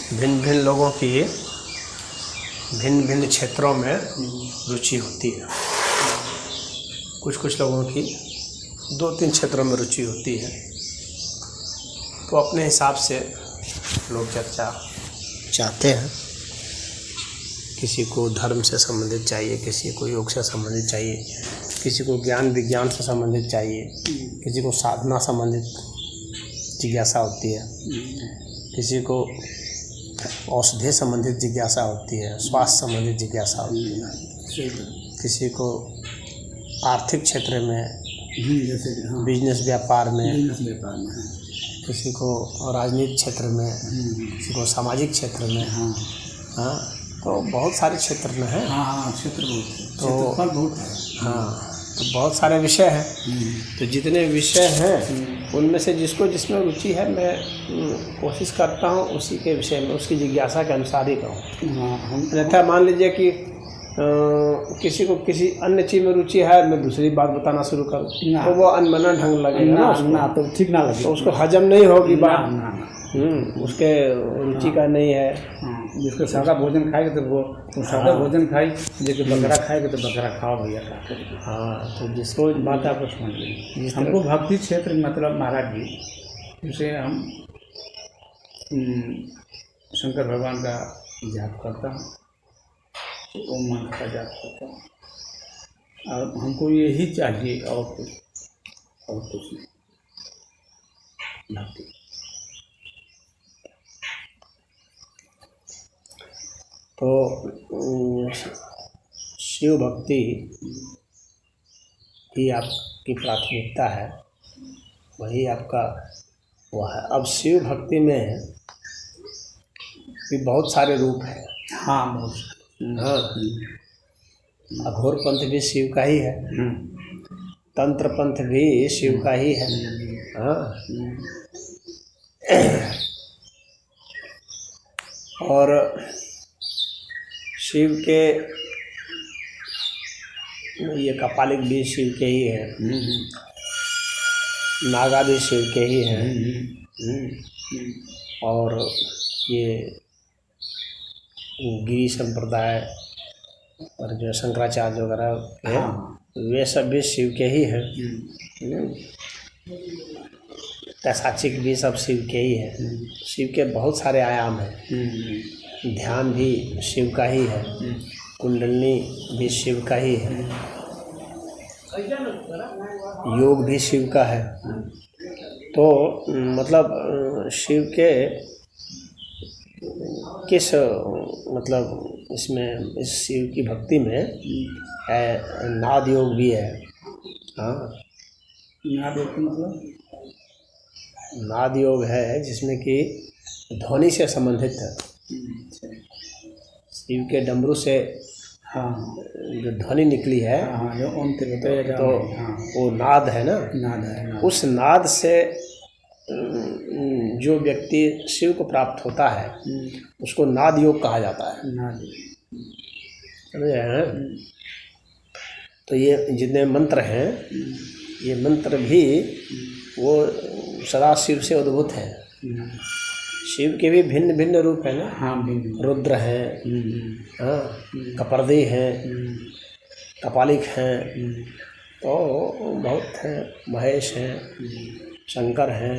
भिन्न भिन्न लोगों की भिन्न भिन्न क्षेत्रों में रुचि होती है। कुछ कुछ लोगों की 2-3 क्षेत्रों में रुचि होती है, तो अपने हिसाब से लोग चर्चा चाहते हैं। किसी को धर्म से संबंधित चाहिए, किसी को योग से संबंधित चाहिए, किसी को ज्ञान विज्ञान से संबंधित चाहिए, किसी को साधना संबंधित जिज्ञासा होती है, किसी को औषधि संबंधित जिज्ञासा होती है, स्वास्थ्य संबंधित जिज्ञासा होती है, किसी को आर्थिक क्षेत्र में जैसे बिजनेस व्यापार में, किसी को राजनीतिक क्षेत्र में, किसी को सामाजिक क्षेत्र में। हाँ, तो बहुत सारे क्षेत्र में है। क्षेत्र बहुत है। तो बहुत सारे विषय हैं। तो जितने विषय हैं उनमें से जिसको जिसमें रुचि है, मैं कोशिश करता हूँ उसी के विषय में, उसकी जिज्ञासा के अनुसार ही कहूँ। अन्यथा मान लीजिए कि किसी को किसी अन्य चीज़ में रुचि है, मैं दूसरी बात बताना शुरू करूँ तो वो अनमना ढंग लगेगा ना, तो ठीक ना लगे, तो उसको हजम नहीं होगी बात। उसके रुचि का नहीं है। जिसको सादा भोजन खाएगा तो वो सादा भोजन खाए, लेकिन बकरा खाएगा तो बकरा खाओ भैया। तो जिसको बात आपको समझ लीजिए। हमको भक्ति क्षेत्र मतलब महाराज जी, जैसे हम शंकर भगवान का जाप करता हूँ, ओम मंत्र का जाप करता हूँ, और हमको यही चाहिए और कुछ नहीं। भक्ति तो शिव भक्ति ही आपकी प्राथमिकता है, वही आपका वो है। अब शिव भक्ति में भी बहुत सारे रूप हैं। अघोर पंथ भी शिव का ही है, तंत्र पंथ भी शिव का ही है। और शिव के ये कपालिक भी शिव के ही है, नागा भी शिव के ही है, और ये गिरी संप्रदाय और जो शंकराचार्य वगैरह है, वे सब भी शिव के ही हैं। तैसाचिक भी सब शिव के ही है। शिव के बहुत सारे आयाम हैं। ध्यान भी शिव का ही है, कुंडलनी भी शिव का ही है, योग भी शिव का है। तो मतलब शिव के किस मतलब इसमें, इस शिव की भक्ति में नाद योग भी है। नाद योग मतलब नाद योग है जिसमें कि ध्वनि से संबंधित है। शिव के डमरू से जो ध्वनि निकली है, जो ओम तो वो नाद है ना। नाद है। उस नाद से जो व्यक्ति शिव को प्राप्त होता है उसको नाद योग कहा जाता है। समझे हैं? तो ये जितने मंत्र हैं, ये मंत्र भी वो सदा शिव से उद्भूत हैं। शिव के भी भिन्न भिन्न रूप है ना। रुद्र हैं, कपर्दी हैं, कपालिक हैं, तो बहुत हैं, महेश हैं, शंकर हैं।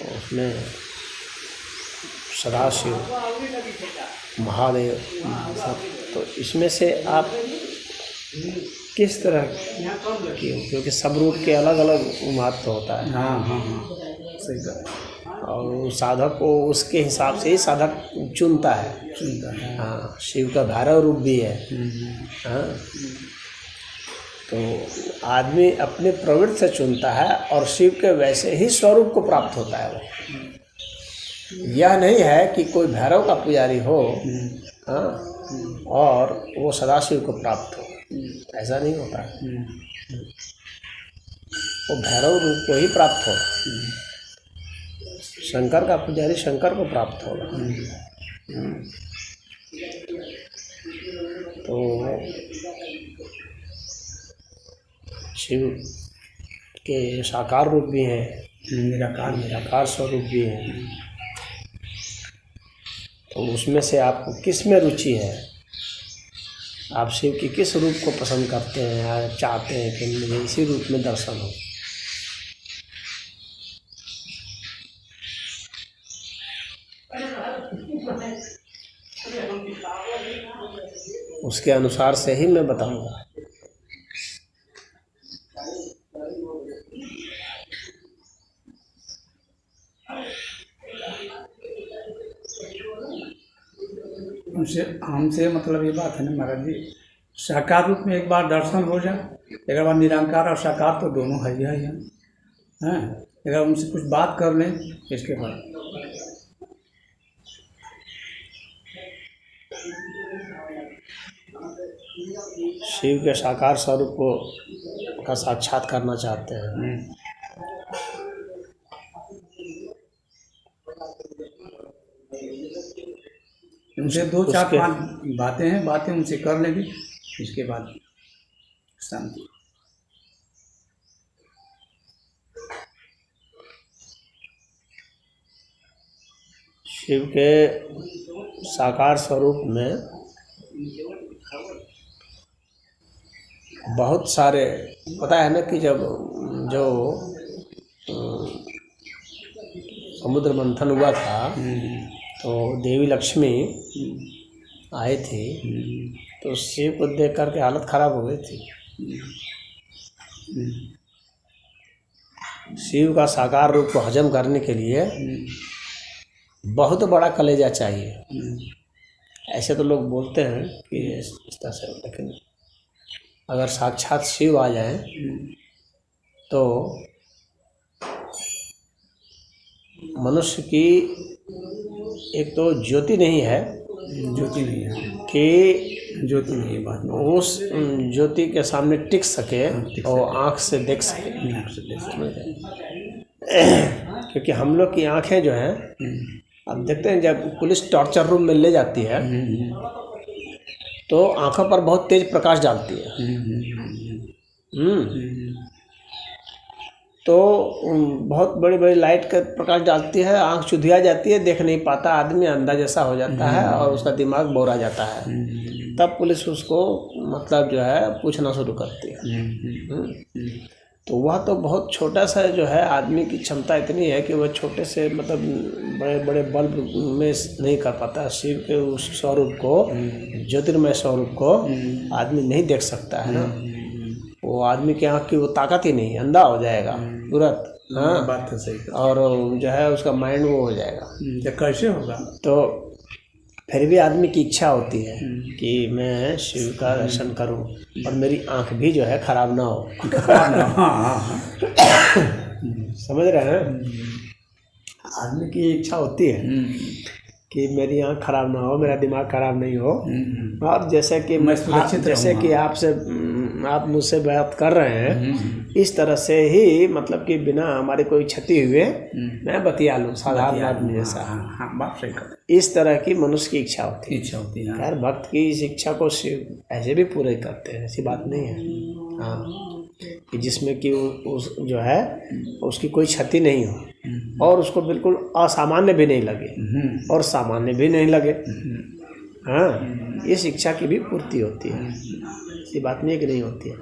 उसमें सदाशिव, महादेव सब। तो इसमें से आप किस तरह की, क्योंकि सब रूप के अलग अलग महत्व होता है। सही बात। और साधक को उसके हिसाब से ही साधक चुनता है। शिव का भैरव रूप भी है। तो आदमी अपने प्रवृत्ति से चुनता है और शिव के वैसे ही स्वरूप को प्राप्त होता है वो। यह नहीं है कि कोई भैरव का पुजारी हो और वो सदाशिव को प्राप्त हो, ऐसा नहीं होता। वो भैरव रूप को ही प्राप्त हो। शंकर का पुजारी शंकर को प्राप्त होगा। तो शिव के साकार रूप भी हैं, निराकार निराकार स्वरूप भी है। तो उसमें से आपको किस में रुचि है? आप शिव के किस रूप को पसंद करते हैं या चाहते हैं कि मुझे इसी रूप में दर्शन हो? उसके अनुसार से ही मैं बताऊंगा। हमसे मतलब ये बात है ना महाराज जी, साकार रूप में एक बार दर्शन हो जाए, एक बार निरंकार और साकार तो दोनों है ही है हैं। अगर उनसे कुछ बात कर लें इसके बाद शिव के साकार स्वरूप को का साक्षात करना चाहते हैं। उनसे दो चार पांच बातें उनसे कर लेंगे, इसके बाद शांति। शिव के साकार स्वरूप में बहुत सारे, पता है ना कि जब जो समुद्र मंथन हुआ था तो देवी लक्ष्मी आए थे, तो शिव को देख करके हालत खराब हो गई थी। शिव का साकार रूप को हजम करने के लिए बहुत बड़ा कलेजा चाहिए। ऐसे तो लोग बोलते हैं कि इस तरह से, लेकिन अगर साक्षात शिव आ जाए तो मनुष्य की एक तो ज्योति नहीं है कि ज्योति नहीं है बात, उस ज्योति के सामने टिक सके और आँख से देख सके। क्योंकि हम लोग की आँखें जो हैं, अब देखते हैं जब पुलिस टॉर्चर रूम में ले जाती है तो आँखों पर बहुत तेज प्रकाश डालती है। तो बहुत बड़ी बड़ी लाइट का प्रकाश डालती है, आँख चुधिया जाती है, देख नहीं पाता, आदमी अंधा जैसा हो जाता है और उसका दिमाग बोरा जाता है। तब पुलिस उसको मतलब जो है पूछना शुरू करती है। तो वह तो बहुत छोटा सा जो है, आदमी की क्षमता इतनी है कि वह छोटे से मतलब बड़े बड़े बल्ब में नहीं कर पाता। शिव के उस स्वरूप को, ज्योतिर्मय स्वरूप को आदमी नहीं देख सकता है ना। वो आदमी के आँख की वो ताकत ही नहीं, अंधा हो जाएगा तुरंत। हाँ, बात तो सही। और जो है उसका माइंड वो हो जाएगा। तो कैसे होगा? तो फिर भी आदमी की इच्छा होती है कि मैं शिव का दर्शन करूं और मेरी आँख भी जो है खराब ना हो। समझ रहे हैं? आदमी की इच्छा होती है कि मेरी आँख खराब ना हो, मेरा दिमाग खराब नहीं हो। और जैसे कि आप मुझसे बात कर रहे हैं, इस तरह से ही मतलब कि बिना हमारे कोई क्षति हुए मैं बतिया लूँ, साधारण आदमी जैसा। बात सही कर। इस तरह की मनुष्य की इच्छा होती है। खैर भक्त की इस इच्छा को शिव ऐसे भी पूरे करते हैं, ऐसी बात नहीं है। हाँ, कि जिसमें कि उस जो है उसकी कोई क्षति नहीं हो और उसको बिल्कुल असामान्य भी नहीं लगे और सामान्य भी नहीं लगे। हाँ, इस इच्छा की भी पूर्ति होती है, ऐसी बात नहीं है कि नहीं होती है।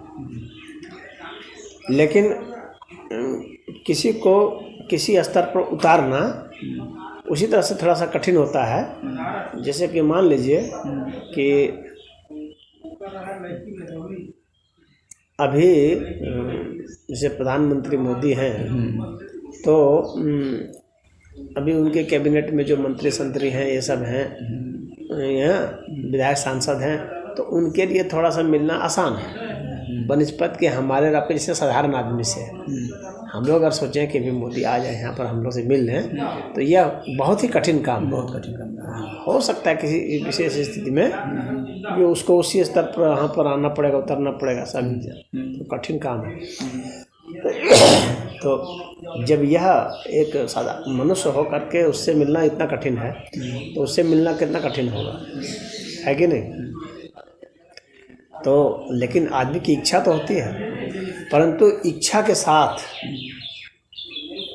लेकिन किसी को किसी स्तर पर उतारना उसी तरह से थोड़ा सा कठिन होता है। जैसे कि मान लीजिए कि अभी जैसे प्रधानमंत्री मोदी हैं, तो अभी उनके कैबिनेट में जो मंत्री संतरी हैं, ये सब हैं, यहाँ विधायक सांसद हैं, तो उनके लिए थोड़ा सा मिलना आसान है बनिस्पत के हमारे आपके जैसे साधारण आदमी से। हम लोग अगर सोचें कि भी मोदी आ जाए यहाँ पर हम लोग से मिल लें, तो यह बहुत ही कठिन काम हो सकता है किसी विशेष स्थिति में कि उसको उसी स्तर पर वहाँ पर आना पड़ेगा, उतरना पड़ेगा, सब तो कठिन काम है। तो जब यह एक सादा मनुष्य हो करके उससे मिलना इतना कठिन है, तो उससे मिलना कितना कठिन होगा, है कि नहीं? तो लेकिन आदमी की इच्छा तो होती है, परंतु इच्छा के साथ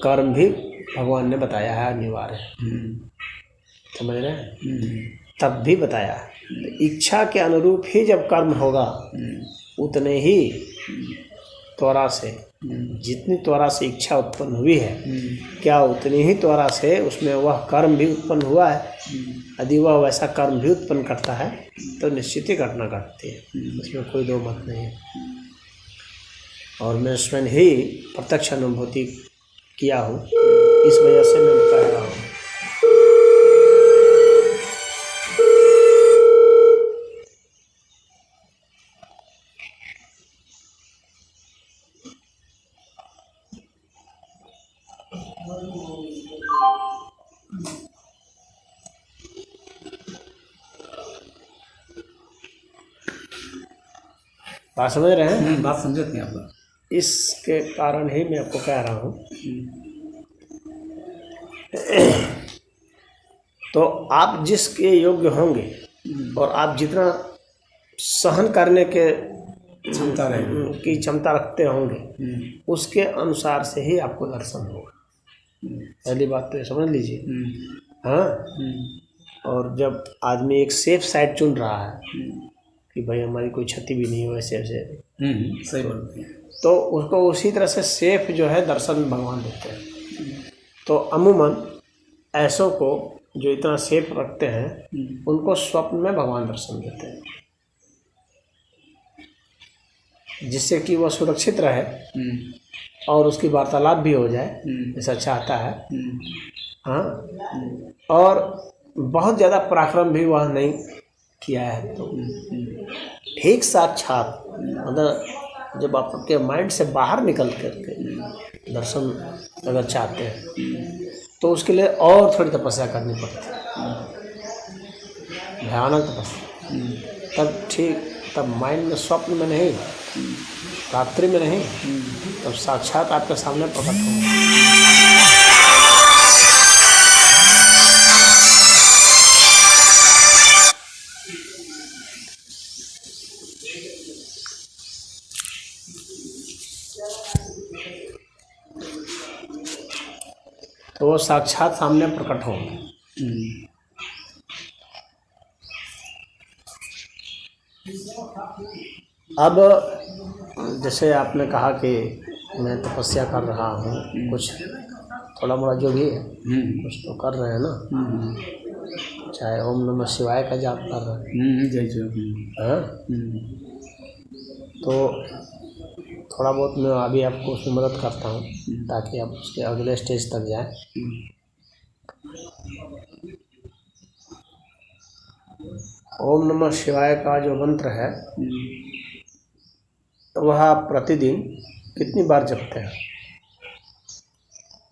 कर्म भी भगवान ने बताया है अनिवार्य, समझ रहे हैं, तब भी बताया है। तो इच्छा के अनुरूप ही जब कर्म होगा उतने ही त्वरा से, जितनी त्वरा से इच्छा उत्पन्न हुई है क्या उतनी ही त्वरा से उसमें वह कर्म भी उत्पन्न हुआ है। यदि वह वैसा कर्म भी उत्पन्न करता है तो निश्चित ही घटना घटती है, इसमें कोई दो मत नहीं है। और मैं स्वयं ही प्रत्यक्ष अनुभूति किया हूँ, इस वजह से मैं कह रहा हूँ। बात समझ रहे हैं? बात समझते हैं आप। इसके कारण ही मैं आपको कह रहा हूँ। तो आप जिसके योग्य होंगे और आप जितना सहन करने के की क्षमता रखते होंगे उसके अनुसार से ही आपको दर्शन होगा। पहली बात तो समझ लीजिए। हाँ, और जब आदमी एक सेफ साइड चुन रहा है कि भाई हमारी कोई क्षति भी नहीं हो, ऐसे ऐसे सही बोलते हैं, तो उसको उसी तरह से सेफ जो है दर्शन भगवान देते हैं। तो अमूमन ऐसों को जो इतना सेफ रखते हैं उनको स्वप्न में भगवान दर्शन देते हैं, जिससे कि वह सुरक्षित रहे और उसकी वार्तालाप भी हो जाए जैसा चाहता है। हाँ, और बहुत ज़्यादा पराक्रम भी वह नहीं किया है, तो ठीक साक्षात मतलब जब आपके माइंड से बाहर निकल करके दर्शन अगर चाहते हैं तो उसके लिए और थोड़ी तपस्या करनी पड़ती है, भयानक तपस्या। तब ठीक, तब माइंड में, स्वप्न में नहीं, रात्रि में नहीं, तब साक्षात आपके सामने प्रकट होगा। तो वो साक्षात सामने प्रकट होगा। अब जैसे आपने कहा कि मैं तपस्या कर रहा हूँ, कुछ थोड़ा मोड़ा जो भी है कुछ तो कर रहे हैं ना, चाहे ओम नमः शिवाय का जाप कर रहे हैं, जय जय, हाँ, तो थोड़ा बहुत मैं अभी आपको उसमें मदद करता हूँ ताकि आप उसके अगले स्टेज तक जाएं। ओम नमः शिवाय का जो मंत्र है वह आप प्रतिदिन कितनी बार जपते हैं?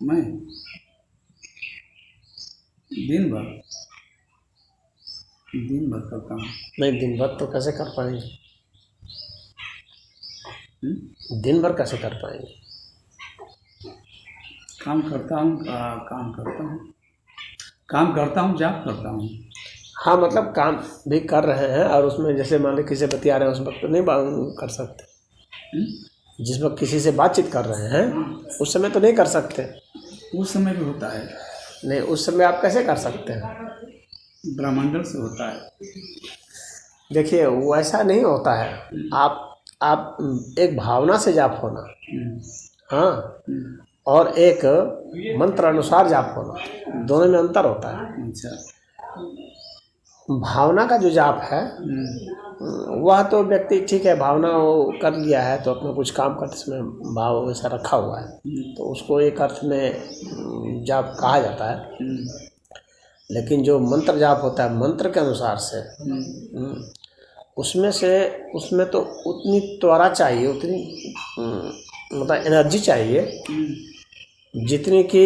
मैं दिन भर करता हूँ। नहीं, दिन भर तो कैसे कर पाएंगे? दिन भर कैसे कर पाएंगे? काम करता हूँ, जाप करता हूँ। हाँ, मतलब काम भी कर रहे हैं और उसमें जैसे मान लो किसी से बतिया रहे हैं उस वक्त तो नहीं कर सकते। जिस वक्त किसी से बातचीत कर रहे हैं उस समय तो नहीं कर सकते। उस समय भी होता है। नहीं, उस समय आप कैसे कर सकते हैं? ब्रह्मांडल से होता है। देखिए, वैसा नहीं होता है। आप एक भावना से जाप होना, हाँ, और एक मंत्र अनुसार जाप होना, दोनों में अंतर होता है। अच्छा। भावना का जो जाप है वह तो व्यक्ति ठीक है, भावना वो कर लिया है तो अपना कुछ काम करते समय भाव वैसा रखा हुआ है तो उसको एक अर्थ में जाप कहा जाता है। लेकिन जो मंत्र जाप होता है मंत्र के अनुसार से, उसमें तो उतनी त्वरा चाहिए, उतनी मतलब एनर्जी चाहिए जितनी कि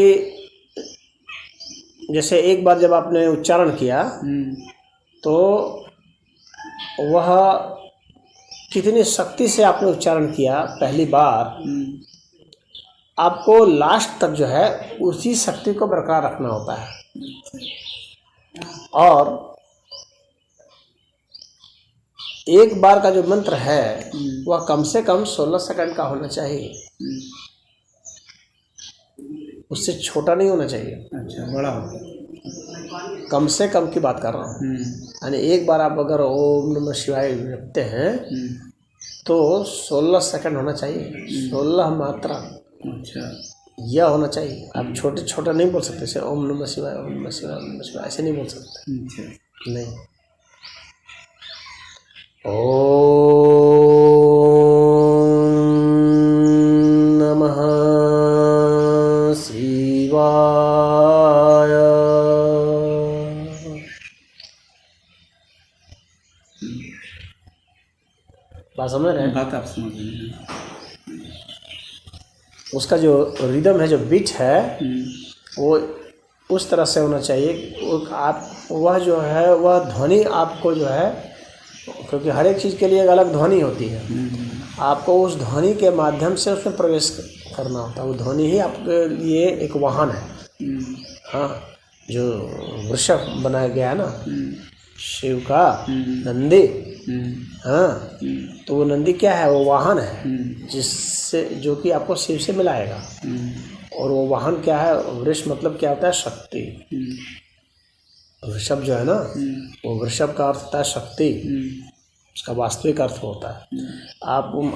जैसे एक बार जब आपने उच्चारण किया तो वह कितनी शक्ति से आपने उच्चारण किया पहली बार, आपको लास्ट तक जो है उसी शक्ति को बरकरार रखना होता है। और एक बार का जो मंत्र है वह कम से कम 16 सेकंड का होना चाहिए। उससे छोटा नहीं होना चाहिए, अच्छा, बड़ा हो गया। कम से कम की बात कर रहा हूँ। यानी एक बार आप अगर ओम नमः शिवाय जपते हैं तो 16 सेकंड होना चाहिए, 16 मात्रा अच्छा, यह होना चाहिए। आप छोटे छोटे नहीं बोल सकते, जैसे ओम नमः शिवाय, ओम नमः शिवाय, ओम नमः शिवाय, ऐसे नहीं बोल सकते। अच्छा, नहीं, ओम नमः शिवाय। बात समझ रहे हैं? बात आप समझ रहे हैं। उसका जो रिदम है, जो बीट है, वो उस तरह से होना चाहिए। आप वह जो है वह ध्वनि आपको जो है, क्योंकि हर एक चीज़ के लिए एक अलग ध्वनि होती है, आपको उस ध्वनि के माध्यम से उसमें प्रवेश करना होता है। वो ध्वनि ही आपके लिए एक वाहन है। हाँ, जो वृषभ बनाया गया है ना शिव का, नंदी, हाँ, तो वो नंदी क्या है? वो वाहन है जिससे, जो कि आपको शिव से मिलाएगा। और वो वाहन क्या है? वृष मतलब क्या होता है? शक्ति। वृषभ जो है ना, वो वृषभ का अर्थ होता है शक्ति, उसका वास्तविक अर्थ होता है।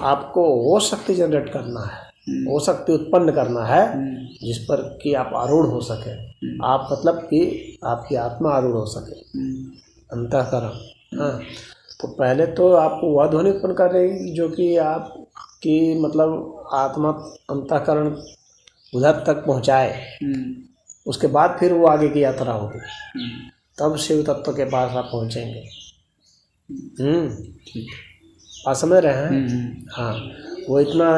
आपको वो शक्ति जनरेट करना है, वो शक्ति उत्पन्न करना है जिस पर कि आप आरूढ़ हो सके। आप मतलब कि आपकी आत्मा आरूढ़ हो सके, अंतःकरण। हाँ, तो पहले तो आपको वह ध्वनि उत्पन्न कर रही जो कि आपकी मतलब आत्मा अंतःकरण उधर तक पहुँचाए। उसके बाद फिर वो आगे की यात्रा होगी, तब शिव तत्व के पास आप पहुँचेंगे। आप समझ रहे हैं? हाँ, वो इतना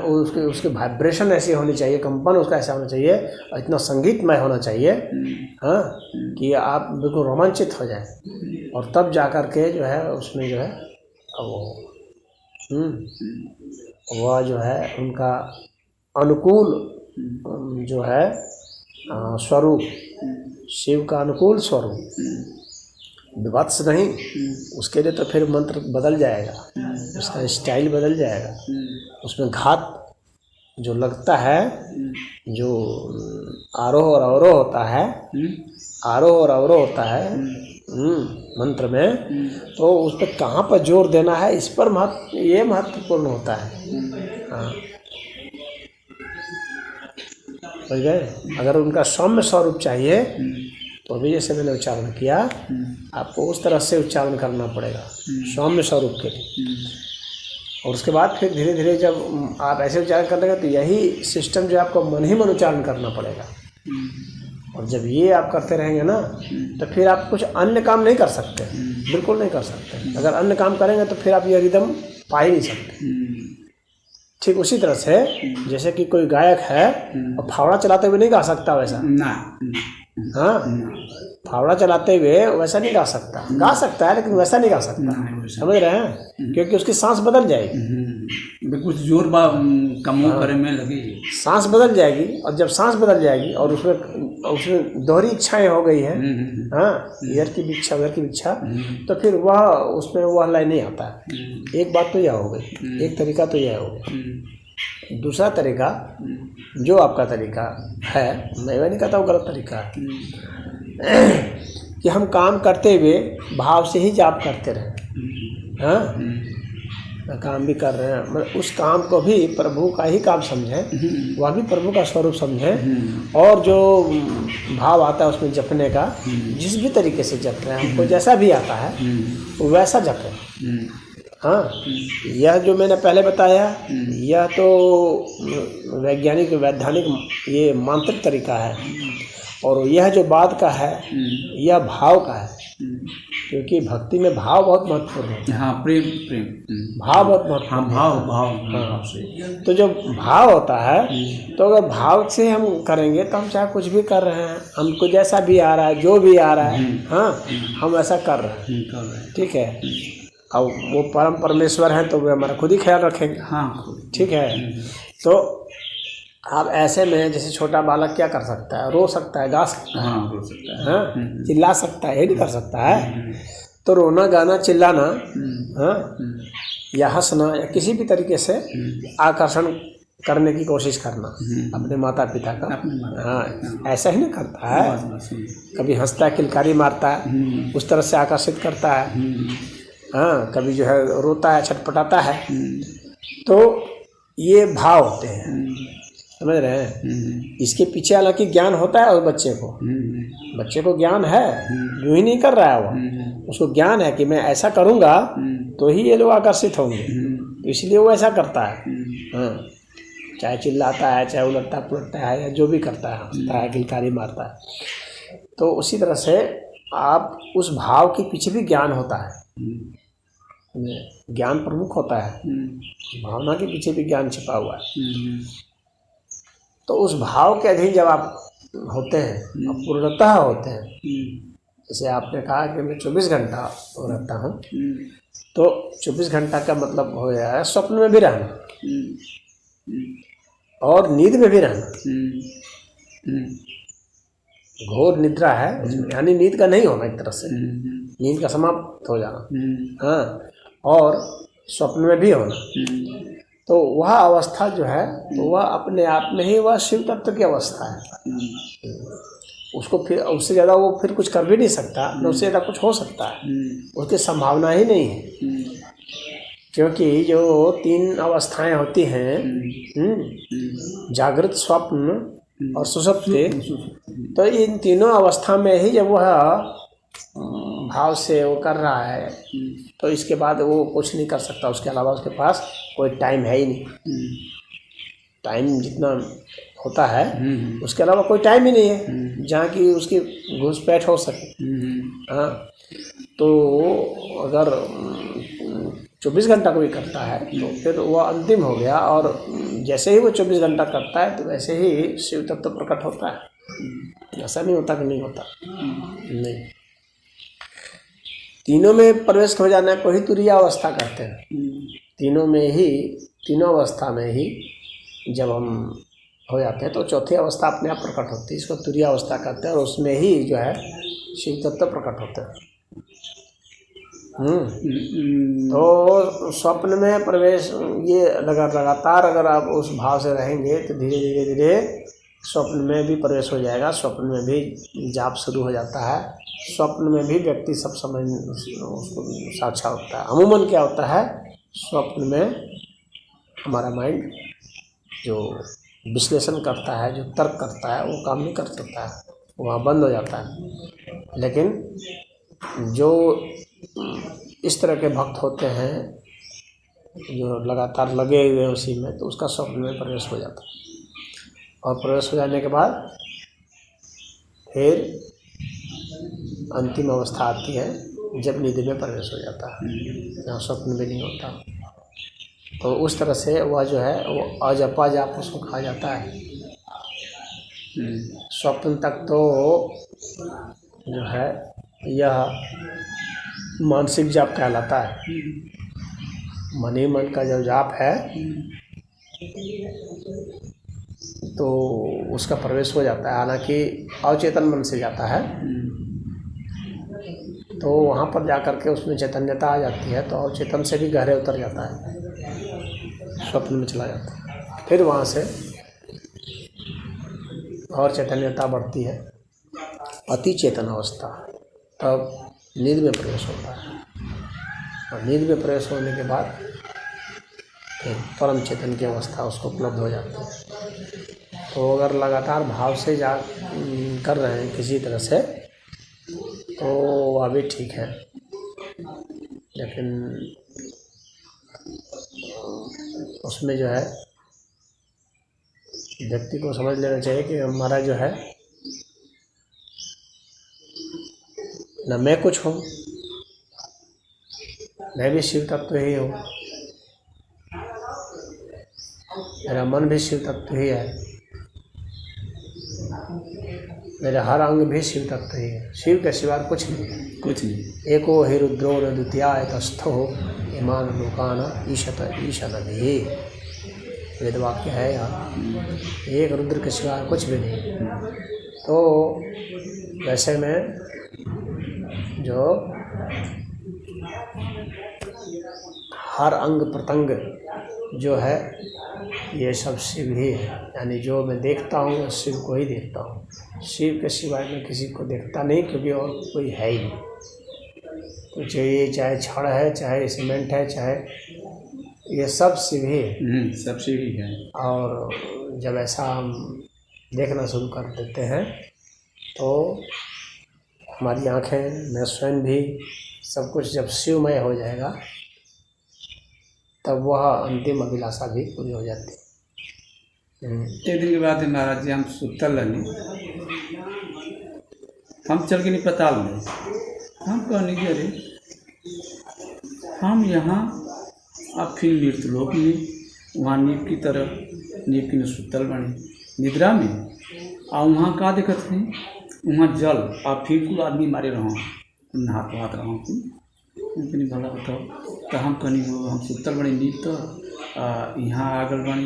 उसके वाइब्रेशन ऐसी होनी चाहिए, कंपन उसका ऐसा होना चाहिए, इतना संगीतमय होना चाहिए, हाँ, कि आप बिल्कुल रोमांचित हो जाए। और तब जा कर के जो है उसमें जो है वह जो है उनका अनुकूल जो है स्वरूप, शिव का अनुकूल स्वरूप, विभत्स नहीं, उसके लिए तो फिर मंत्र बदल जाएगा, उसका स्टाइल बदल जाएगा, उसमें घात जो लगता है, जो आरोह और अवरोह होता है, आरोह और अवरोह होता है मंत्र में, तो उस पर कहाँ पर जोर देना है, इस पर ये महत्वपूर्ण होता है। हाँ, समझ गए? अगर उनका सौम्य स्वरूप चाहिए तो अभी जैसे मैंने उच्चारण किया, आपको उस तरह से उच्चारण करना पड़ेगा सौम्य स्वरूप के लिए। और उसके बाद फिर धीरे धीरे जब आप ऐसे उच्चारण कर लेंगे तो यही सिस्टम जो आपको मन ही मन उच्चारण करना पड़ेगा। और जब ये आप करते रहेंगे ना, तो फिर आप कुछ अन्य काम नहीं कर सकते, बिल्कुल नहीं कर सकते। अगर अन्य काम करेंगे तो फिर आप ये रिदम पा ही नहीं सकते। ठीक उसी तरह से जैसे कि कोई गायक है और फावड़ा चलाते हुए नहीं गा सकता वैसा, हाँ, फावड़ा चलाते हुए वैसा नहीं गा सकता, गा सकता है लेकिन वैसा नहीं गा सकता। समझ रहे हैं? क्योंकि उसकी सांस बदल जाएगी, कुछ जोर कम करे में लगेगी, सांस बदल जाएगी। और जब सांस बदल जाएगी और उसमें दोहरी इच्छाएं हो गई हैं, हाँ, इधर की भी इच्छा उधर की भी इच्छा, तो फिर वह उसमें वह लय नहीं आता है। एक बात तो यह हो गई, एक तरीका तो यह हो गया। दूसरा तरीका जो आपका तरीका है, मैं नहीं कहता वो गलत तरीका है, कि हम काम करते हुए भाव से ही जाप करते रहें। हाँ, काम भी कर रहे हैं, मतलब उस काम को भी प्रभु का ही काम समझें, वह भी प्रभु का स्वरूप समझें। और जो भाव आता है उसमें जपने का, जिस भी तरीके से जप रहे हैं, हमको जैसा भी आता है वैसा जपें। हाँ, यह जो मैंने पहले बताया, यह तो वैज्ञानिक वैधानिक ये मांत्रिक तरीका है। और यह जो बात का है, यह भाव का है, क्योंकि भक्ति में भाव बहुत महत्वपूर्ण है। हाँ, प्रेम भाव बहुत महत्वपूर्ण। हाँ, भाव से तो जो भाव होता है, तो अगर भाव से हम करेंगे तो हम चाहे कुछ भी कर रहे हैं, हमको जैसा भी आ रहा है, जो भी आ रहा है, हाँ, हम ऐसा कर रहे हैं। ठीक है, अब वो परम परमेश्वर हैं तो वे हमारा खुद ही ख्याल रखेंगे। हाँ, ठीक है। तो आप ऐसे में जैसे छोटा बालक क्या कर सकता है? रो सकता है, गा सकता है, हाँ, रो सकता है, हाँ, चिल्ला सकता है, ये नहीं कर सकता है। तो रोना, गाना, चिल्लाना, हाँ, या हंसना या किसी भी तरीके से आकर्षण करने की कोशिश करना अपने माता पिता का। हाँ, ऐसा ही ना करता है, कभी हंसता है, किलकारी मारता है, उस तरह से आकर्षित करता है। हाँ, कभी जो है रोता है, छटपटाता है। तो ये भाव होते हैं, समझ रहे हैं। इसके पीछे हालांकि ज्ञान होता है उस बच्चे को ज्ञान है, यूं ही नहीं कर रहा है वो, उसको ज्ञान है कि मैं ऐसा करूँगा तो ही ये लोग आकर्षित होंगे, तो इसलिए वो ऐसा करता है। हाँ, चाहे चिल्लाता है, चाहे उलटता पुलटता है, या जो भी करता है, हंसता है, किलकारी मारता है। तो उसी तरह से आप उस भाव के पीछे भी ज्ञान होता है, ज्ञान प्रमुख होता है, भावना के पीछे भी ज्ञान छिपा हुआ है। तो उस भाव के अधीन जब आप होते हैं, आप पूर्णतः होते हैं, जैसे आपने कहा कि मैं 24 घंटा रहता हूँ, तो 24 घंटा का मतलब हो गया है स्वप्न में भी रहना और नींद में भी रहना। घोर निद्रा है उसमें, यानी नींद का नहीं होना, एक तरह से नींद का समाप्त हो जाना। हाँ, और स्वप्न में भी होना। तो वह अवस्था जो है, तो वह अपने आप में ही वह शिव तत्व की अवस्था है। उसको फिर उससे ज़्यादा वो फिर कुछ कर भी नहीं सकता, न उससे ज़्यादा कुछ हो सकता है, उसकी संभावना ही नहीं है। क्योंकि जो 3 अवस्थाएं होती हैं, जागृत, स्वप्न और सुषुप्ति, तो इन तीनों अवस्था में ही जब वह भाव से वो कर रहा है, तो इसके बाद वो कुछ नहीं कर सकता। उसके अलावा उसके पास कोई टाइम है ही नहीं। टाइम जितना होता है उसके अलावा कोई टाइम ही नहीं है जहाँ की उसकी घुसपैठ हो सके। हाँ, तो अगर 24 घंटा कोई करता है तो फिर वह अंतिम हो गया, और जैसे ही वो 24 घंटा करता है तो वैसे ही शिव तत्व प्रकट होता है। ऐसा नहीं होता कि नहीं होता, नहीं। तीनों में प्रवेश हो जाने को ही तुरीय अवस्था कहते हैं। तीनों अवस्था में ही जब हम हो जाते हैं तो चौथी अवस्था अपने आप प्रकट होती है, इसको तुरीय अवस्था कहते हैं, और उसमें ही जो है शिव तत्व प्रकट होते हैं। तो स्वप्न में प्रवेश, ये लगातार अगर आप उस भाव से रहेंगे तो धीरे धीरे धीरे स्वप्न में भी प्रवेश हो जाएगा। स्वप्न में भी जाप शुरू हो जाता है, स्वप्न में भी व्यक्ति सब समझ उसको साक्षात होता है। अमूमन क्या होता है, स्वप्न में हमारा माइंड जो विश्लेषण करता है, जो तर्क करता है, वो काम नहीं कर सकता है, वहाँ बंद हो जाता है। लेकिन जो इस तरह के भक्त होते हैं जो लगातार लगे हुए हैं उसी में, तो उसका स्वप्न में प्रवेश हो जाता है, और प्रवेश हो जाने के बाद फिर अंतिम अवस्था आती है जब नींद में प्रवेश हो जाता है, जहाँ स्वप्न में नहीं होता। तो उस तरह से वह जो है वो अजपा जाप उसको कहा जाता है। स्वप्न तक तो जो है यह मानसिक जाप कहलाता है। मन ही मन का जो जाप है तो उसका प्रवेश हो जाता है, हालांकि अवचेतन मन से जाता है, तो वहाँ पर जा कर के उसमें चैतन्यता आ जाती है, तो अवचेतन से भी गहरे उतर जाता है, स्वप्न में चला जाता है। फिर वहाँ से और चैतन्यता बढ़ती है, अति चेतन अवस्था, तब नींद में प्रवेश होता है, और नींद में प्रवेश होने के बाद फिर परम चेतन की अवस्था उसको उपलब्ध हो जाती है। तो अगर लगातार भाव से कर रहे हैं किसी तरह से, तो वह भी ठीक है, लेकिन उसमें जो है व्यक्ति को समझ लेना चाहिए कि हमारा जो है न मैं कुछ हूँ, मैं भी शिव तत्व ही हूँ, मेरा मन भी शिव तत्व ही है, मेरा हर अंग भी शिव तत्व ही है। शिव के सिवा कुछ नहीं। एको हि रुद्रो न द्वितीयाय तस्थो इमान लोकान ईशत ईशनभिः, वेद वाक्य है यार, एक रुद्र के सिवा कुछ भी नहीं। तो वैसे में जो हर अंग प्रत्यंग जो है ये सब शिव ही है। यानी जो मैं देखता हूँ शिव को ही देखता हूँ, शिव के सिवाय मैं किसी को देखता नहीं, क्योंकि और कोई है ही नहीं। तो चाहिए चाहे छड़ है, चाहे सीमेंट है, चाहे ये सब शिव ही है। सब शिव ही है। और जब ऐसा हम देखना शुरू कर देते हैं तो हमारी आँखें, मैं स्वयं भी, सब कुछ जब शिवमय हो जाएगा तब वह अंतिम अभिलाषा भी पूरी हो जाती है। एक दिन की बात है महाराज जी, हम सुतल रहनी, हम चल के नहीं पताल में, हम कहनी कि अरे हम यहाँ अब फिर मृतलोक में वहाँ नीप की तरह नीप की न सुतल बने निद्रा में, और वहाँ का दिक्कत है, वहाँ जल और फिर कुल आदमी मारे रहो, नहात वहात रहो कि भला बताओ। तो हम कहनी वो हम सुतल बनी नीप तो यहाँ आगल बनी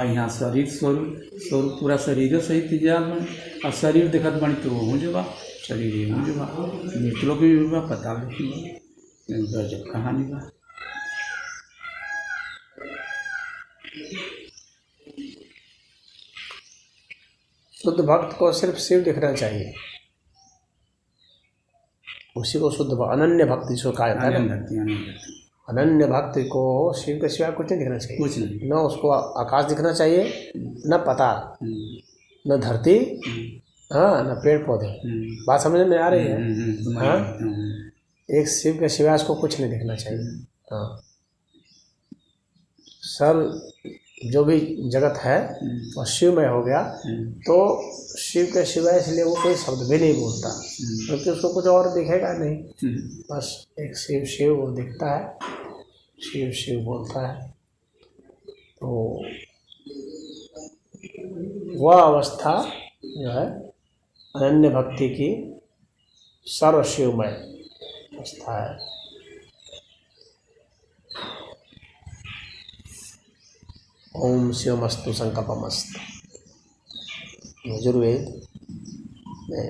यहाँ शरीर स्वरूप पूरा शरीर सहित जाल बने, और शरीर देखत बनी तो वो जो बा शरीर हो जो बा मृतलोक में भी बा, पता नहीं गजब कहानी बा। शुद्ध भक्त को सिर्फ शिव दिखना चाहिए, उसी को शुद्ध अनन्य भक्ति जिसको कहा जाता है। अनन्य भक्ति को शिव के सिवा कुछ नहीं दिखना चाहिए, कुछ नहीं। न उसको आकाश दिखना चाहिए, न पताल, न धरती, हाँ, न पेड़ पौधे। बात समझ में आ रही है? हाँ, एक शिव के सिवा उसको कुछ नहीं दिखना चाहिए। हाँ, सब जो भी जगत है वो शिवमय हो गया, तो शिव के सिवाय इसलिए वो कोई शब्द भी नहीं बोलता, क्योंकि उसको कुछ और दिखेगा नहीं। बस एक शिव शिव वो दिखता है, शिव शिव बोलता है। तो वह अवस्था जो है अनन्य भक्ति की सर्व शिवमय अवस्था है। ओम शिवमस्तु संकल्पमस्तु। यजुर्वेद में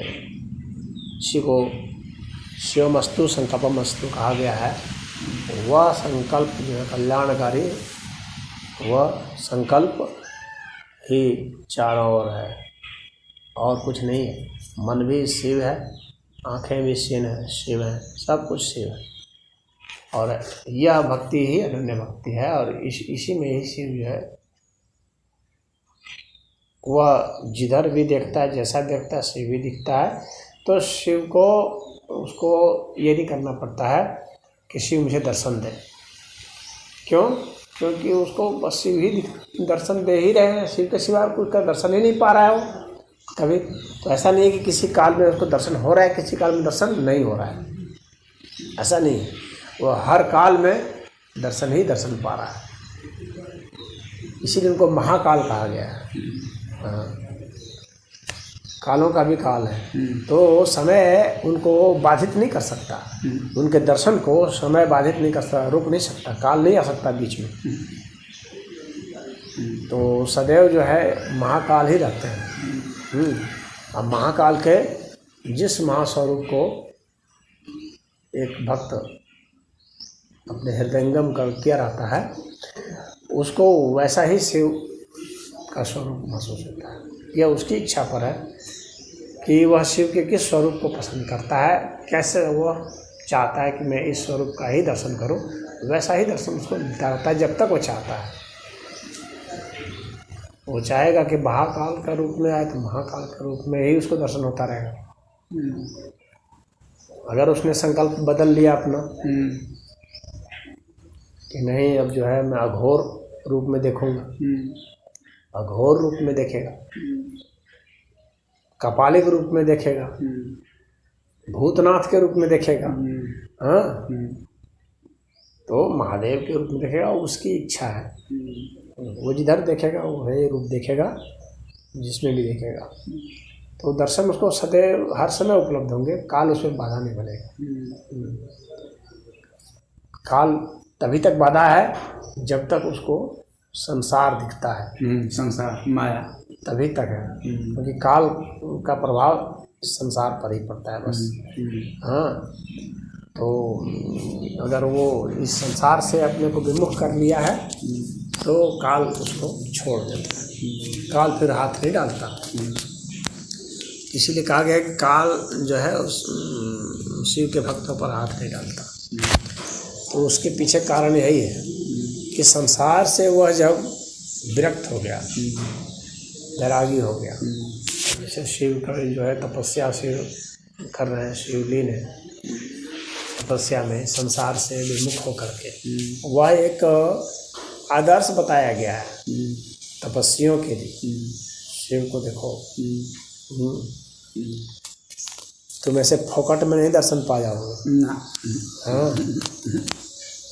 शिव को शिवमस्तु संकल्पमस्तु कहा गया है। वह संकल्प जो है कल्याणकारी, वह संकल्प ही चारों ओर है और कुछ नहीं है। मन भी शिव है, आँखें भी शिव है, सब कुछ शिव है। और यह भक्ति ही अनन्य भक्ति है, और इसी में ही शिव जो है वह जिधर भी देखता है, जैसा देखता है शिव भी दिखता है। तो शिव को उसको ये नहीं करना पड़ता है कि शिव मुझे दर्शन दे। क्यों? क्योंकि उसको बस शिव ही दर्शन दे ही रहे हैं, शिव के सिवा उसका दर्शन ही नहीं पा रहा है वो कभी। तो ऐसा नहीं है कि किसी काल में उसको दर्शन हो रहा है, किसी काल में दर्शन नहीं हो रहा है, ऐसा नहीं है। वो हर काल में दर्शन ही दर्शन पा रहा है, इसीलिए उनको महाकाल कहा गया है। हाँ, कालों का भी काल है, तो समय उनको बाधित नहीं कर सकता, उनके दर्शन को समय बाधित नहीं कर सकता, रोक नहीं सकता, काल नहीं आ सकता बीच में। तो सदैव जो है महाकाल ही रहते हैं। अब महाकाल के जिस महास्वरूप को एक भक्त अपने हृदयंगम कर किया रहता है, उसको वैसा ही शिव का स्वरूप महसूस होता है। यह उसकी इच्छा पर है कि वह शिव के किस स्वरूप को पसंद करता है, कैसे वह चाहता है कि मैं इस स्वरूप का ही दर्शन करूं, वैसा ही दर्शन उसको मिलता रहता है जब तक वो चाहता है। वो चाहेगा कि महाकाल का रूप में आए तो महाकाल के रूप में ही उसको दर्शन होता रहेगा। अगर उसने संकल्प बदल लिया अपना कि नहीं अब जो है मैं अघोर रूप में देखूंगा, अघोर रूप में देखेगा, कपालिक रूप में देखेगा, भूतनाथ के रूप में देखेगा, हाँ, तो महादेव के रूप में देखेगा, उसकी इच्छा है। वो जिधर देखेगा वो है रूप देखेगा, जिसमें भी देखेगा। तो दर्शन उसको सदैव हर समय उपलब्ध होंगे, काल उसमें बाधा नहीं बनेगा। काल तभी तक बाधा है जब तक उसको संसार दिखता है, संसार माया तभी तक है, क्योंकि काल का प्रभाव संसार पर ही पड़ता है बस। हाँ, तो अगर वो इस संसार से अपने को विमुख कर लिया है तो काल उसको छोड़ देता है, काल फिर हाथ नहीं डालता। इसीलिए कहा गया कि काल जो है उस शिव के भक्तों पर हाथ नहीं डालता। तो उसके पीछे कारण यही है कि संसार से वह जब विरक्त हो गया, वैरागी हो गया, जैसे शिव का जो है तपस्या शिव कर रहे हैं, शिवलीन है तपस्या में, संसार से विमुख होकर के, वह एक आदर्श बताया गया है तपस्वियों के लिए। शिव को देखो, तुम ऐसे फोकट में नहीं दर्शन पा जाओगे ना। हाँ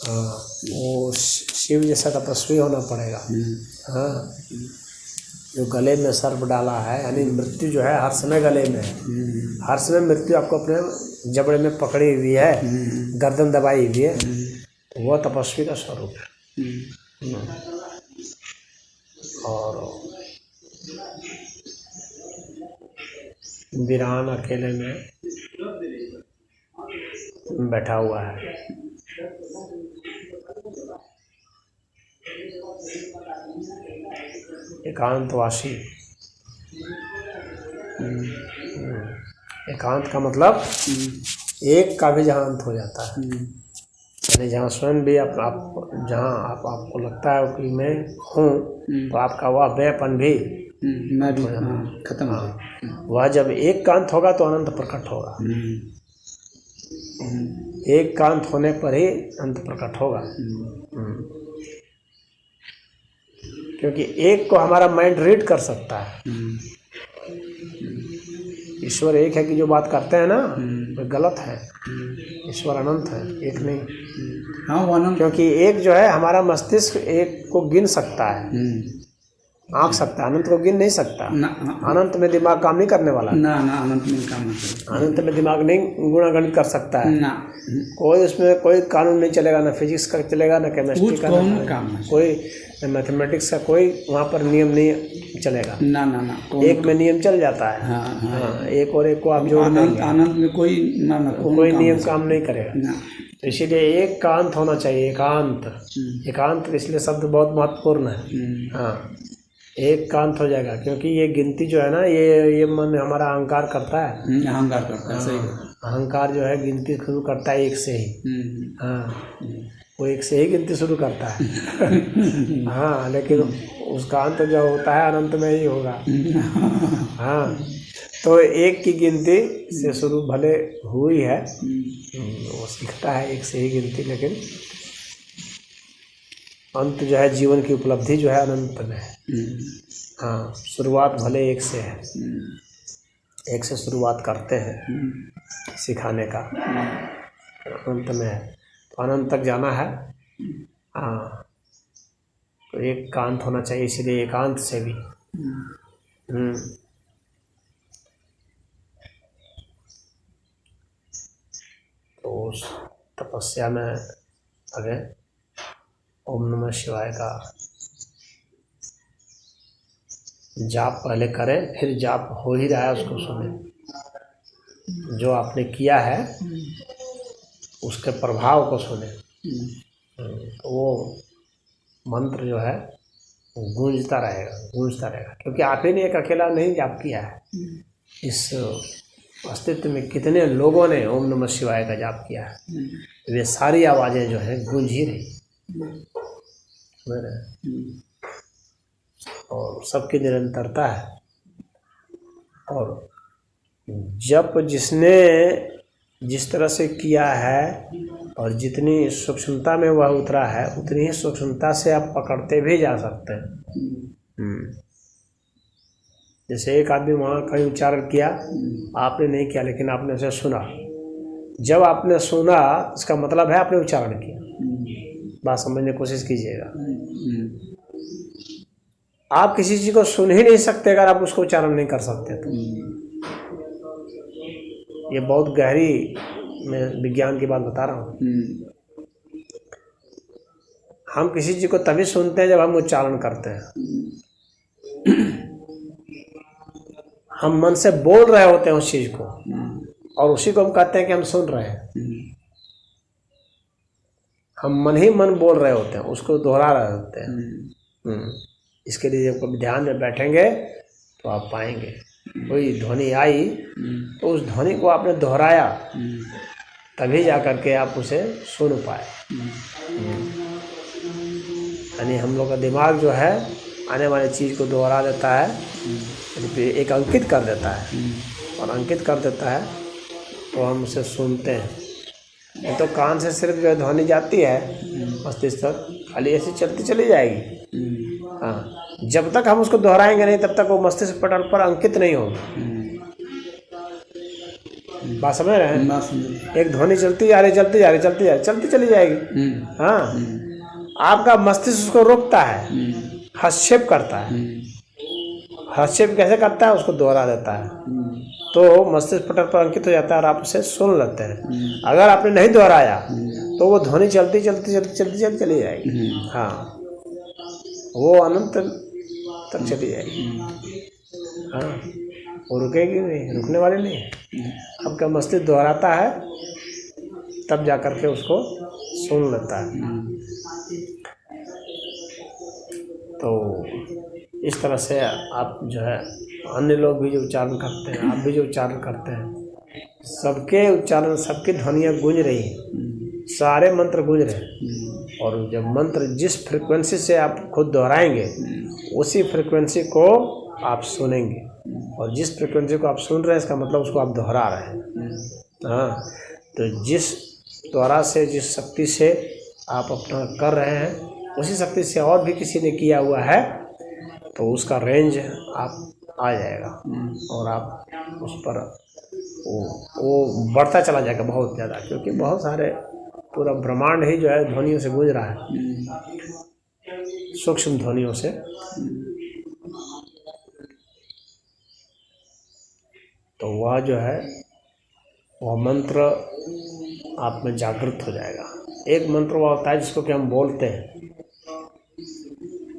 हाँ, वो शिव जैसा तपस्वी होना पड़ेगा। हाँ, जो गले में सर्प डाला है, यानी मृत्यु जो है हर समय गले में है, हर समय मृत्यु आपको अपने जबड़े में पकड़ी हुई है, गर्दन दबाई हुई है, तो वह तपस्वी का स्वरूप है। और वीरान अकेले में बैठा हुआ है, एकांतवासी। एकांत का मतलब एक का भी जहाँ अंत हो जाता है, यानी जहाँ स्वयं भी आप जहाँ आपको लगता है कि मैं हूँ, तो आपका वह मैंपन भी मैं भी खत्म हो जाए। वह जब एक कांत होगा तो अनंत प्रकट होगा, एक कांत होने पर ही अंत प्रकट होगा। क्योंकि एक को हमारा माइंड रीड कर सकता है। ईश्वर एक है कि जो बात करते हैं ना वो गलत है, ईश्वर अनंत है, एक नहीं। हाँ, वो अनंत, क्योंकि एक जो है हमारा मस्तिष्क एक को गिन सकता है, आँख सकता है, अनंत को गिन नहीं सकता। अनंत में दिमाग काम नहीं करने वाला ना ना, अनंत में काम नहीं करता, अनंत में दिमाग नहीं गुणागणित कर सकता है ना। कोई उसमें कोई कानून नहीं चलेगा, ना फिजिक्स का चलेगा, ना केमिस्ट्री का, कोई मैथमेटिक्स का कोई वहाँ पर नियम नहीं चलेगा। ना ना ना, एक में नियम चल जाता है। हाँ, एक और एक को आप जोड़ देंगे, आनंद में कोई कोई नियम काम नहीं करेगा। तो इसीलिए एक कांत होना चाहिए, एकांत। एकांत इसलिए शब्द बहुत महत्वपूर्ण है। हाँ, एक कांत हो जाएगा, क्योंकि ये गिनती जो है ना, ये मन हमारा अहंकार करता है, अहंकार करता है। सही है, अहंकार जो है गिनती शुरू करता है एक से ही। हाँ, वो एक से ही गिनती शुरू करता है। हाँ, लेकिन उसका अंत जो होता है अनंत में ही होगा। हाँ, तो एक की गिनती से शुरू भले हुई है, वो सीखता है एक से ही गिनती, लेकिन अंत जो है जीवन की उपलब्धि जो है अनंत में है। हाँ, शुरुआत भले एक से है, एक से शुरुआत करते हैं सिखाने का, अनंत में है, तो अनंत तक जाना है। हाँ, तो एक कांत होना चाहिए, इसलिए एकांत से भी। तो उस तपस्या में अगे ओम नमः शिवाय का जाप पहले करें, फिर जाप हो ही रहा है उसको सुने, जो आपने किया है उसके प्रभाव को सुने। तो वो मंत्र जो है गूंजता रहेगा, क्योंकि आप ही ने एक अकेला नहीं जाप किया है, इस अस्तित्व में कितने लोगों ने ओम नमः शिवाय का जाप किया है, वे सारी आवाज़ें जो हैं गूंज ही रही, और सबकी निरंतरता है। और जप जिसने जिस तरह से किया है और जितनी सूक्ष्मता में वह उतरा है, उतनी ही सूक्ष्मता से आप पकड़ते भी जा सकते हैं। जैसे एक आदमी वहाँ कहीं उच्चारण किया, आपने नहीं किया, लेकिन आपने उसे सुना। जब आपने सुना, इसका मतलब है आपने उच्चारण किया। बात समझने की कोशिश कीजिएगा। आप किसी चीज़ को सुन ही नहीं सकते अगर आप उसको उच्चारण नहीं कर सकते तो। ये बहुत गहरी मैं विज्ञान की बात बता रहा हूँ। हम किसी चीज़ को तभी सुनते हैं जब हम उच्चारण करते हैं। हम मन से बोल रहे होते हैं उस चीज़ को, और उसी को हम कहते हैं कि हम सुन रहे हैं। हम मन ही मन बोल रहे होते हैं, उसको दोहरा रहे होते हैं। इसके लिए जब कभी ध्यान में बैठेंगे तो आप पाएंगे कोई ध्वनि आई तो उस ध्वनि को आपने दोहराया तभी जा कर के आप उसे सुन पाए। यानी हम लोग का दिमाग जो है आने वाली चीज़ को दोहरा देता है, एक अंकित कर देता है, और अंकित कर देता है तो हम उसे सुनते हैं। नहीं तो कान से सिर्फ जो ध्वनि जाती है मस्तिष्क तक, खाली ऐसे चलती चली जाएगी। हाँ, जब तक हम उसको दोहराएंगे नहीं तब तक वो मस्तिष्क पटल पर अंकित नहीं होगी। बात समझ रहे हैं? एक ध्वनि चलती जा रही चलती चली जाएगी। हाँ, आपका मस्तिष्क उसको रोकता है, हस्तक्षेप करता है। हस्तक्षेप कैसे करता है? उसको दोहरा देता है तो मस्तिष्क पटल पर अंकित हो जाता है और आप उसे सुन लेते हैं। अगर आपने नहीं दोहराया तो वो ध्वनि चलती चली जाएगी। हाँ, वो अनंत तक चली जाएगी। हाँ, वो रुकेगी नहीं, रुकने वाली नहीं है। आपका मस्तिष्क दोहराता है तब जा कर के उसको सुन लेता है। तो इस तरह से आप जो है, अन्य लोग भी जो उच्चारण करते हैं, आप भी जो उच्चारण करते हैं, सबके उच्चारण, सबकी ध्वनियाँ गूंज रही हैं, सारे मंत्र गूंज रहे हैं। और जब मंत्र जिस फ्रिक्वेंसी से आप खुद दोहराएंगे उसी फ्रिक्वेंसी को आप सुनेंगे, और जिस फ्रिक्वेंसी को आप सुन रहे हैं इसका मतलब उसको आप दोहरा रहे हैं। हाँ, तो जिस द्वारा से, जिस शक्ति से आप अपना कर रहे हैं उसी शक्ति से और भी किसी ने किया हुआ है तो उसका रेंज आप आ जाएगा, और आप उस पर वो बढ़ता चला जाएगा बहुत ज़्यादा, क्योंकि बहुत सारे पूरा ब्रह्मांड ही जो है ध्वनियों से गूंज रहा है, सूक्ष्म ध्वनियों से। तो वह जो है वह मंत्र आप में जागृत हो जाएगा। एक मंत्र वह होता है जिसको कि हम बोलते हैं,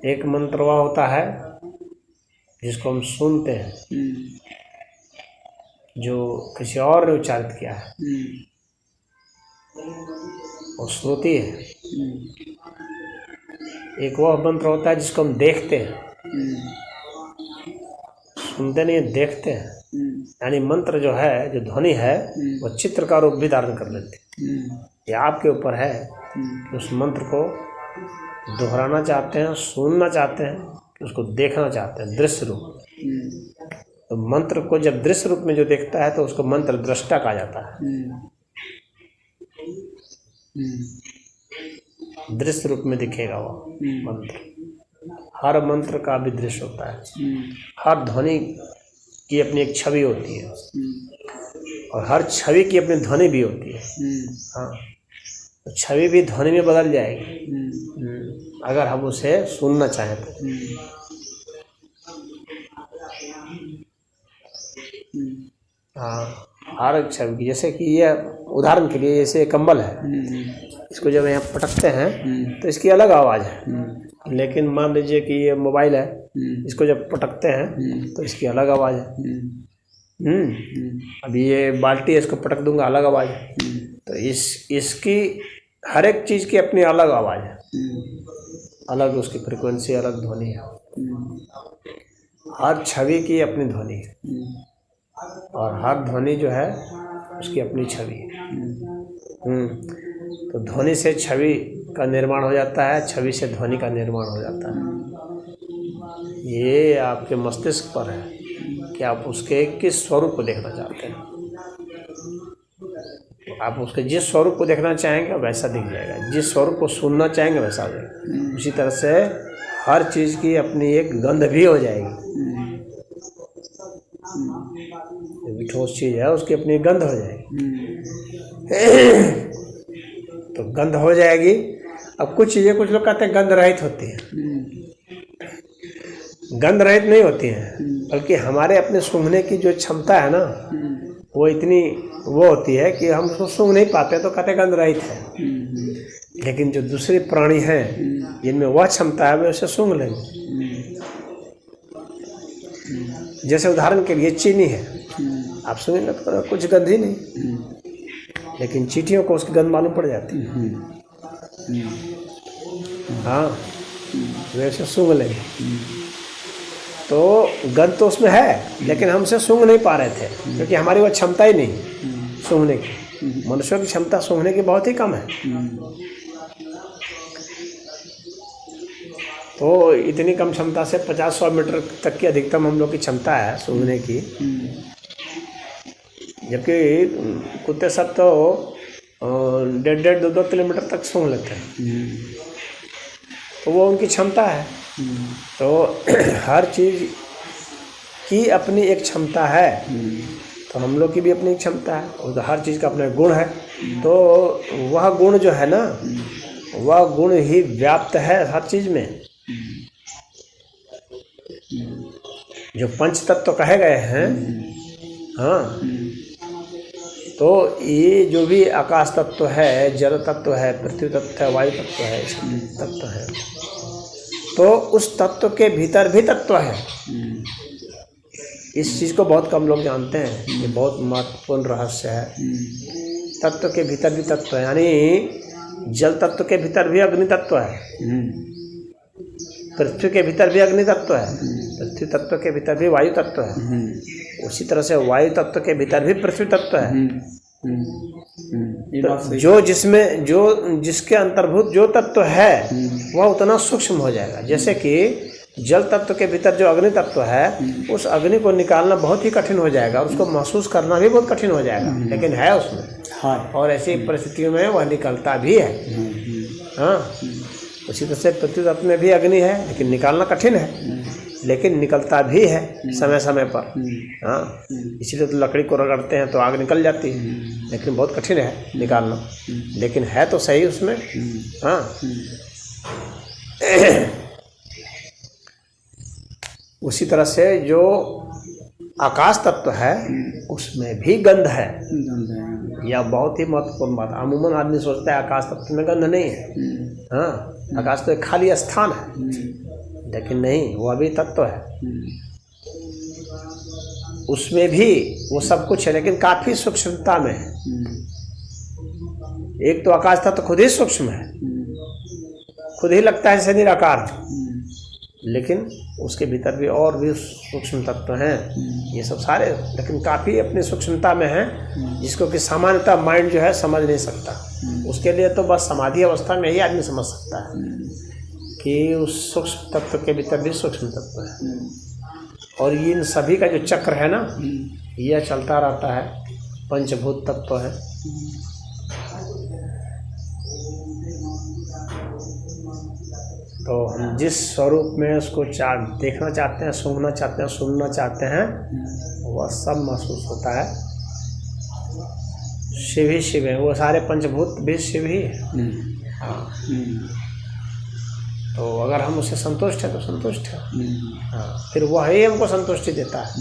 एक मंत्र वह होता है जिसको हम सुनते हैं, जो किसी और ने उच्चारित किया है, वो श्रुति है। एक वह मंत्र होता है जिसको हम देखते हैं, सुनते नहीं, देखते हैं। यानी मंत्र जो है, जो ध्वनि है, वो चित्र का रूप भी धारण कर लेती है। ये आपके ऊपर है कि उस मंत्र को दोहराना चाहते हैं, सुनना चाहते हैं, कि उसको देखना चाहते हैं दृश्य रूप में। तो मंत्र को जब दृश्य रूप में जो देखता है तो उसको मंत्र दृष्टा कहा जाता है। दृश्य रूप में दिखेगा वो मंत्र। हर मंत्र का भी दृश्य होता है, हर ध्वनि की अपनी एक छवि होती है, और हर छवि की अपनी ध्वनि भी होती है। हाँ, तो छवि भी ध्वनि में बदल जाएगी अगर हम उसे सुनना चाहें तो। हाँ, हर छवि की, जैसे कि ये उदाहरण के लिए, जैसे कंबल है, इसको जब यहाँ पटकते हैं तो इसकी अलग आवाज़ है। लेकिन मान लीजिए कि ये मोबाइल है, इसको जब पटकते हैं तो इसकी अलग आवाज़ है। अभी ये बाल्टी है, इसको पटक दूंगा, अलग आवाज़ है। तो इसकी हर एक चीज़ की अपनी अलग आवाज़ है, अलग उसकी फ्रिक्वेंसी, अलग ध्वनि है। हर छवि की अपनी ध्वनि है, और हर ध्वनि जो है उसकी अपनी छवि है। तो ध्वनि से छवि का निर्माण हो जाता है, छवि से ध्वनि का निर्माण हो जाता है। ये आपके मस्तिष्क पर है कि आप उसके किस स्वरूप को देखना चाहते हैं। तो आप उसके जिस स्वरूप को देखना चाहेंगे वैसा दिख जाएगा, जिस स्वरूप को सुनना चाहेंगे वैसा हो जाएगा। उसी तरह से हर चीज़ की अपनी एक गंध भी हो जाएगी। जो ठोस चीज़ है उसकी अपनी गंध हो जाएगी। तो गंध हो जाएगी। अब कुछ चीज़ें, कुछ लोग कहते हैं गंध रहित होती हैं, गंध रहित नहीं होती हैं, बल्कि हमारे अपने सूंघने की जो क्षमता है ना, वो इतनी वो होती है कि हम उसको सूंघ नहीं पाते, तो कहते गंध रहित है। लेकिन जो दूसरे प्राणी हैं जिनमें वह क्षमता है वे उसे सूंघ लेंगे। जैसे उदाहरण के लिए चीनी है, आप सुनेंगे तो कुछ गंध ही नहीं, लेकिन चींटियों को उसकी गंध मालूम पड़ जाती है। हाँ, वे उसे सूंघ लेंगे। तो गंध तो उसमें है, लेकिन हम उसे सूंघ नहीं पा रहे थे, क्योंकि हमारी वो क्षमता ही नहीं सूंघने की। मनुष्यों की क्षमता सूंघने की बहुत ही कम है। तो इतनी कम क्षमता से 50-100 मीटर तक की अधिकतम हम लोग की क्षमता है सूंघने की, जबकि कुत्ते सब तो 1.5-2 किलोमीटर तक सूंघ लेते हैं। तो वो उनकी क्षमता है। तो हर चीज़ की अपनी एक क्षमता है, तो हम लोग की भी अपनी क्षमता है, और हर चीज़ का अपना गुण है। तो वह गुण जो है ना, वह गुण ही व्याप्त है हर चीज़ में। जो पंच तत्व कहे गए हैं, हाँ, तो ये जो भी आकाश तत्व है, जल तत्व है, पृथ्वी तत्व है, वायु तत्व है, तत्व है, तो उस तत्व के भीतर भी तत्व है। इस चीज़ को बहुत कम लोग जानते हैं, ये बहुत महत्वपूर्ण रहस्य है। तत्व के भीतर भी तत्व है, यानी जल तत्व के भीतर भी अग्नि तत्व है, पृथ्वी के भीतर भी अग्नि तत्व है, पृथ्वी तत्व के भीतर भी वायु तत्व है, उसी तरह से वायु तत्व के भीतर भी पृथ्वी तत्व है। जो जिसमें जो जिसके अंतर्भूत जो तत्व है वह उतना सूक्ष्म हो जाएगा। जैसे कि जल तत्व के भीतर जो अग्नि तत्व है, उस अग्नि को निकालना बहुत ही कठिन हो जाएगा, उसको महसूस करना भी बहुत कठिन हो जाएगा, लेकिन है उसमें। हाँ, और ऐसी परिस्थितियों में वह निकलता भी है। हाँ, उसी तरह से पृथ्वी तत्व में भी अग्नि है, लेकिन निकालना कठिन है, लेकिन निकलता भी है समय समय पर। हाँ, इसीलिए तो लकड़ी को रगड़ते हैं तो आग निकल जाती है, लेकिन बहुत कठिन है निकालना, लेकिन है तो सही उसमें। हाँ, उसी तरह से जो आकाश तत्व है उसमें भी गंध है। यह बहुत ही महत्वपूर्ण बात। अमूमन आदमी सोचता है आकाश तत्व में गंध नहीं है। हाँ, आकाश तो एक खाली स्थान है, लेकिन नहीं, वह भी तत्व है। उसमें भी वो सब कुछ है, लेकिन काफी सूक्ष्मता में है। एक तो आकाश तत्व खुद ही सूक्ष्म है, खुद ही लगता है जैसे निराकार, लेकिन उसके भीतर भी और भी सूक्ष्म तत्व हैं। ये सब सारे लेकिन काफ़ी अपनी सूक्ष्मता में हैं, जिसको कि सामान्यतः माइंड जो है समझ नहीं सकता। उसके लिए तो बस समाधि अवस्था में ही आदमी समझ सकता है कि उस सूक्ष्म तत्व के भीतर भी सूक्ष्म तत्व है। और इन सभी का जो चक्र है ना, यह चलता रहता है, पंचभूत तत्व है। तो हम जिस स्वरूप में उसको देखना चाहते हैं, सूंघना चाहते हैं, सुनना चाहते हैं, वह सब महसूस होता है। शिव ही शिव है, वो सारे पंचभूत भी शिव ही है। हाँ, तो अगर हम उससे संतुष्ट हैं तो संतुष्ट है। हाँ, फिर वह ही हमको संतुष्टि देता है।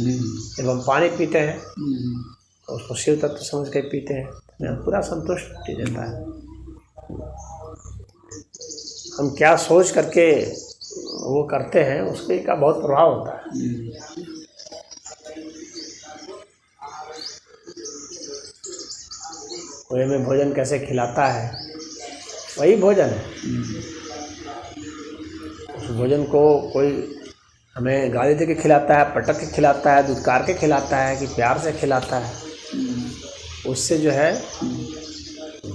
जब हम पानी पीते हैं तो उसको शिव तत्व समझ के पीते हैं, हमें पूरा संतुष्टि देता है। हम क्या सोच करके वो करते हैं उसके का बहुत प्रभाव होता है। कोई हमें भोजन कैसे खिलाता है, वही भोजन है। उस भोजन को कोई हमें गाली दे के खिलाता है, पटक के खिलाता है, दुत्कार के खिलाता है कि प्यार से खिलाता है, उससे जो है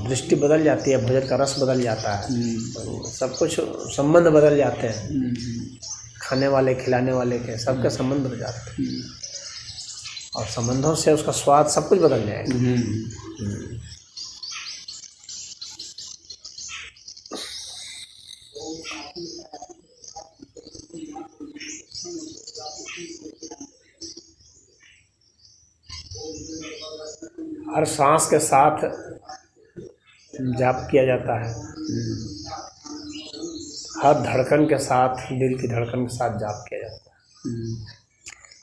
दृष्टि बदल जाती है, भोजन का रस बदल जाता है, सब कुछ संबंध बदल जाते हैं। खाने वाले खिलाने वाले के सबके संबंध बदल जाते हैं, और संबंधों से उसका स्वाद सब कुछ बदल जाएगा। हर सांस के साथ जाप किया जाता है, हर धड़कन के साथ, दिल की धड़कन के साथ जाप किया जाता है,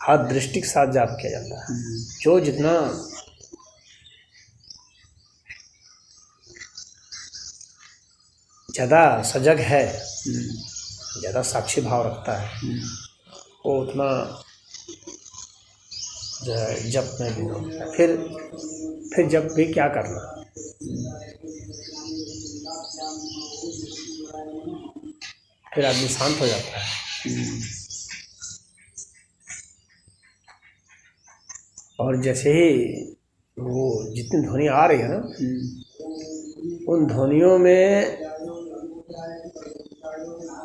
हर दृष्टि के साथ जाप किया जाता है। जो जितना ज़्यादा सजग है, ज़्यादा साक्षी भाव रखता है, वो उतना जो है जप में भी होता है। फिर जब भी क्या करना, फिर आदमी शांत हो जाता है। और जैसे ही वो जितनी ध्वनि आ रही है ना, उन ध्वनियों में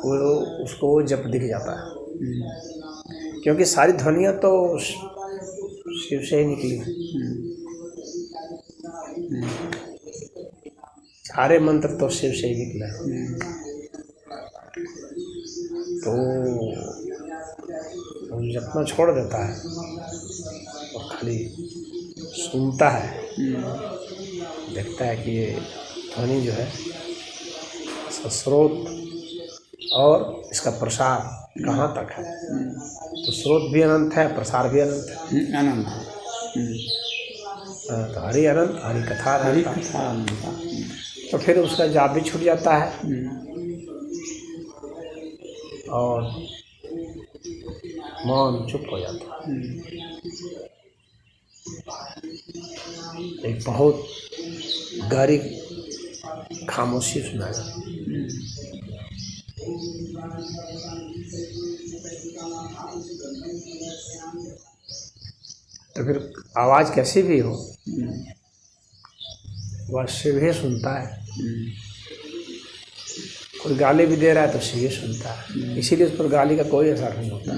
वो उसको जप दिख जाता है, क्योंकि सारी ध्वनियाँ तो शिव से ही निकली। सारे मंत्र तो शिव से ही निकले। तो वो जपना छोड़ देता है और खाली सुनता है, देखता है कि ये ध्वनि जो है इसका स्रोत और इसका प्रसार कहाँ तक है। तो स्रोत भी अनंत है, प्रसार भी अनंत है। अनंत। तो हरि अनंत, हरि कथा अनंत। तो फिर उसका जाप भी छूट जाता है और मौन चुप हो जाता है। एक बहुत गहरी खामोशी सुना जाती है। तो फिर आवाज़ कैसी भी हो, वह शिव ही सुनता है। कोई गाली भी दे रहा है तो शिव ही सुनता है, इसीलिए उस पर गाली का कोई असर नहीं होता।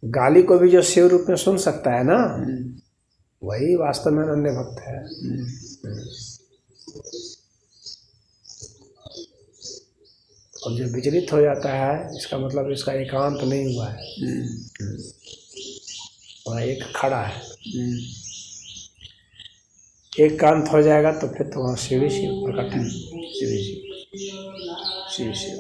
गाली को भी जो शिव रूप में सुन सकता है ना, वही वास्तव में अनन्य भक्त है। और जो विचलित हो जाता है, इसका मतलब इसका एकांत नहीं हुआ है, वहाँ एक खड़ा है। एक कांत हो जाएगा तो फिर तो वहाँ शिव शिव प्रकट है। शिव शिव शिव शिव।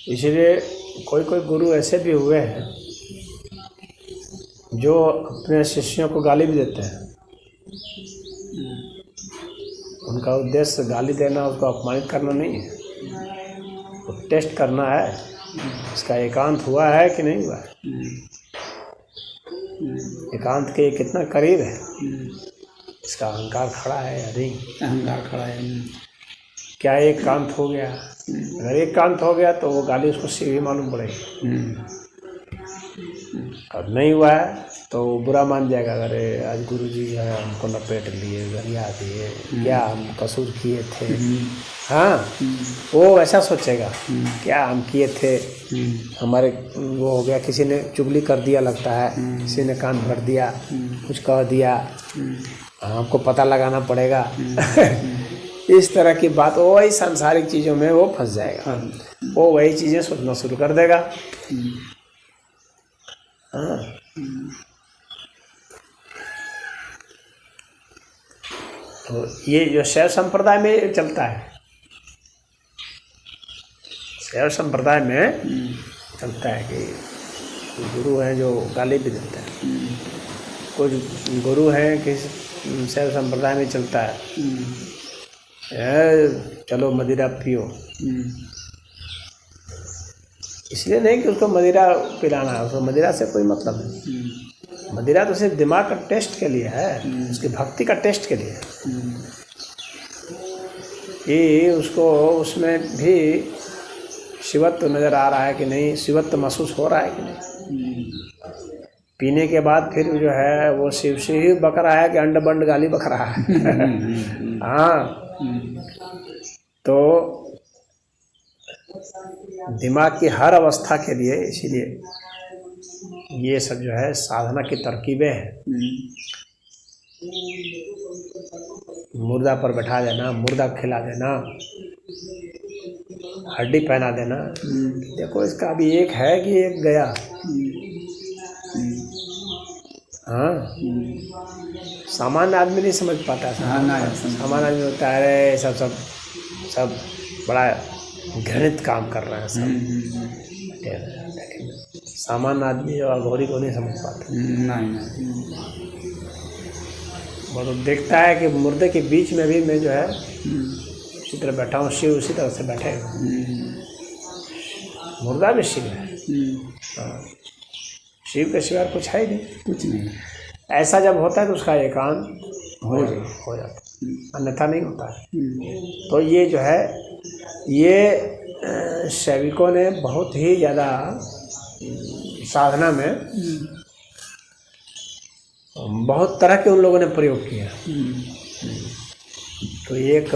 इसलिए कोई कोई गुरु ऐसे भी हुए हैं जो अपने शिष्यों को गाली भी देते हैं। उनका उद्देश्य गाली देना, उसको अपमानित करना नहीं है, वो टेस्ट करना है इसका एकांत हुआ है कि नहीं हुआ है, एकांत के कितना करीब है, इसका अहंकार खड़ा है या नहीं, अहंकार खड़ा है, क्या एक कांत हो गया। अगर एक कांत हो गया तो वो गाली उसको सीधी मालूम पड़ेगी। और नहीं हुआ है तो बुरा मान जाएगा। अरे आज गुरु जी जो है हमको लपेट लिए, गरिया दिए, क्या हम कसूर किए थे। हाँ, वो ऐसा सोचेगा क्या हम किए थे, हमारे वो हो गया, किसी ने चुगली कर दिया लगता है, किसी ने कान भर दिया, कुछ कह दिया, हमको पता लगाना पड़ेगा। इस तरह की बात, वो वही सांसारिक चीज़ों में वो फंस जाएगा, वो वही चीज़ें सोचना शुरू कर देगा। हाँ, तो ये जो शैव संप्रदाय में चलता है, शैव संप्रदाय में चलता है कि गुरु हैं जो गाली भी देते हैं। कुछ गुरु हैं कि शैव संप्रदाय में चलता है चलो मदिरा पियो, इसलिए नहीं कि उसको मदिरा पिलाना है, उसको मदिरा से कोई मतलब नहीं। मदिरा तो सिर्फ दिमाग का टेस्ट के लिए है, उसकी भक्ति का टेस्ट के लिए है कि उसको उसमें भी शिवत्व नज़र आ रहा है कि नहीं, शिवत्व महसूस हो रहा है कि नहीं। पीने के बाद फिर जो है वो शिव से ही बक रहा है कि अंड बंड गाली बक रहा है। हाँ, तो दिमाग की हर अवस्था के लिए, इसीलिए ये सब जो है साधना की तरकीबें हैं। मुर्दा पर बैठा देना, मुर्दा खिला देना, हड्डी पहना देना। देखो इसका अभी एक है कि एक गया। हाँ, सामान्य आदमी नहीं समझ पाता है। सामान्य आदमी होता है अरे सब बड़ा घृणित काम कर रहे हैं सब। लेकिन सामान्य आदमी जो अघोरी को नहीं समझ पाता। वो तो देखता है कि मुर्दे के बीच में भी मैं जो है उसी तरह बैठा हूँ, शिव उसी तरह से बैठे हुए। मुर्दा भी शिव है। हाँ, शिव के सिवा कुछ है ही नहीं, कुछ नहीं। ऐसा जब होता है तो उसका एकांत हो जाता है, अन्यथा नहीं होता है। तो ये जो है ये सैनिकों ने बहुत ही ज़्यादा साधना में बहुत तरह के उन लोगों ने प्रयोग किया। तो एक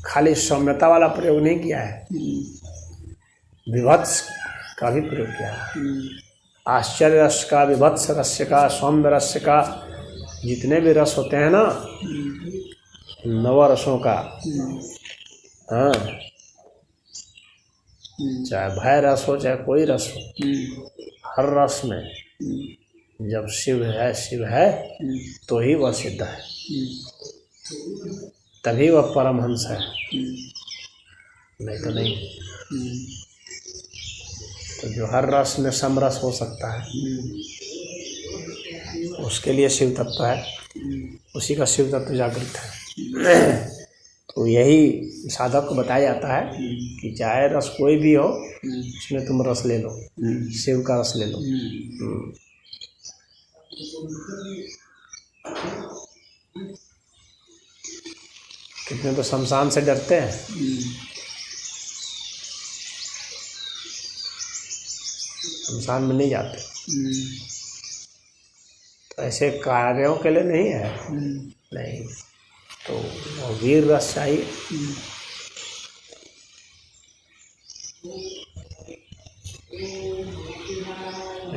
खाली सौम्यता वाला प्रयोग नहीं किया है, विभत्स का भी प्रयोग किया है। आश्चर्य रस का, विभत्स रस का, सौम्य रस का, जितने भी रस होते हैं ना, नव रसों का, हाँ, चाहे भय रस हो चाहे कोई रस हो, हर रस में जब शिव है तो ही वह सिद्ध है, तभी वह परमहंस है, नहीं तो नहीं। तो जो हर रस में समरस हो सकता है उसके लिए शिव तत्व है, उसी का शिव तत्व जागृत है। तो यही साधक को बताया जाता है कि चाहे रस कोई भी हो, उसमें तुम रस ले लो, शिव का रस ले लो। कितने तो शमशान से डरते हैं, शमशान में नहीं जाते। तो ऐसे कार्यों के लिए नहीं है, नहीं। तो वो वीर रस चाहिए।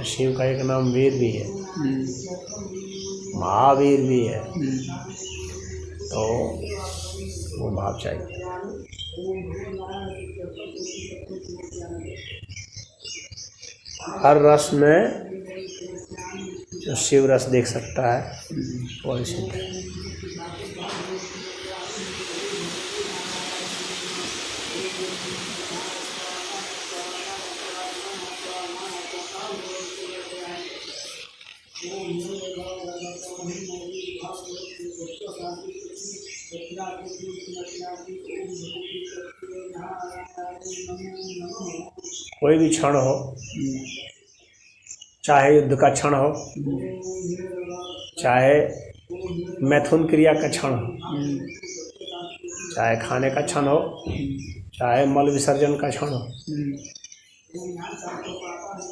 शिव का एक नाम वीर भी है, महावीर भी है। तो वो भाव चाहिए। हर रस में जो शिव रस देख सकता है वो सिद्ध है। कोई भी क्षण हो, चाहे युद्ध का क्षण हो, चाहे मैथुन क्रिया का क्षण हो, चाहे खाने का क्षण हो, चाहे मल विसर्जन का क्षण हो,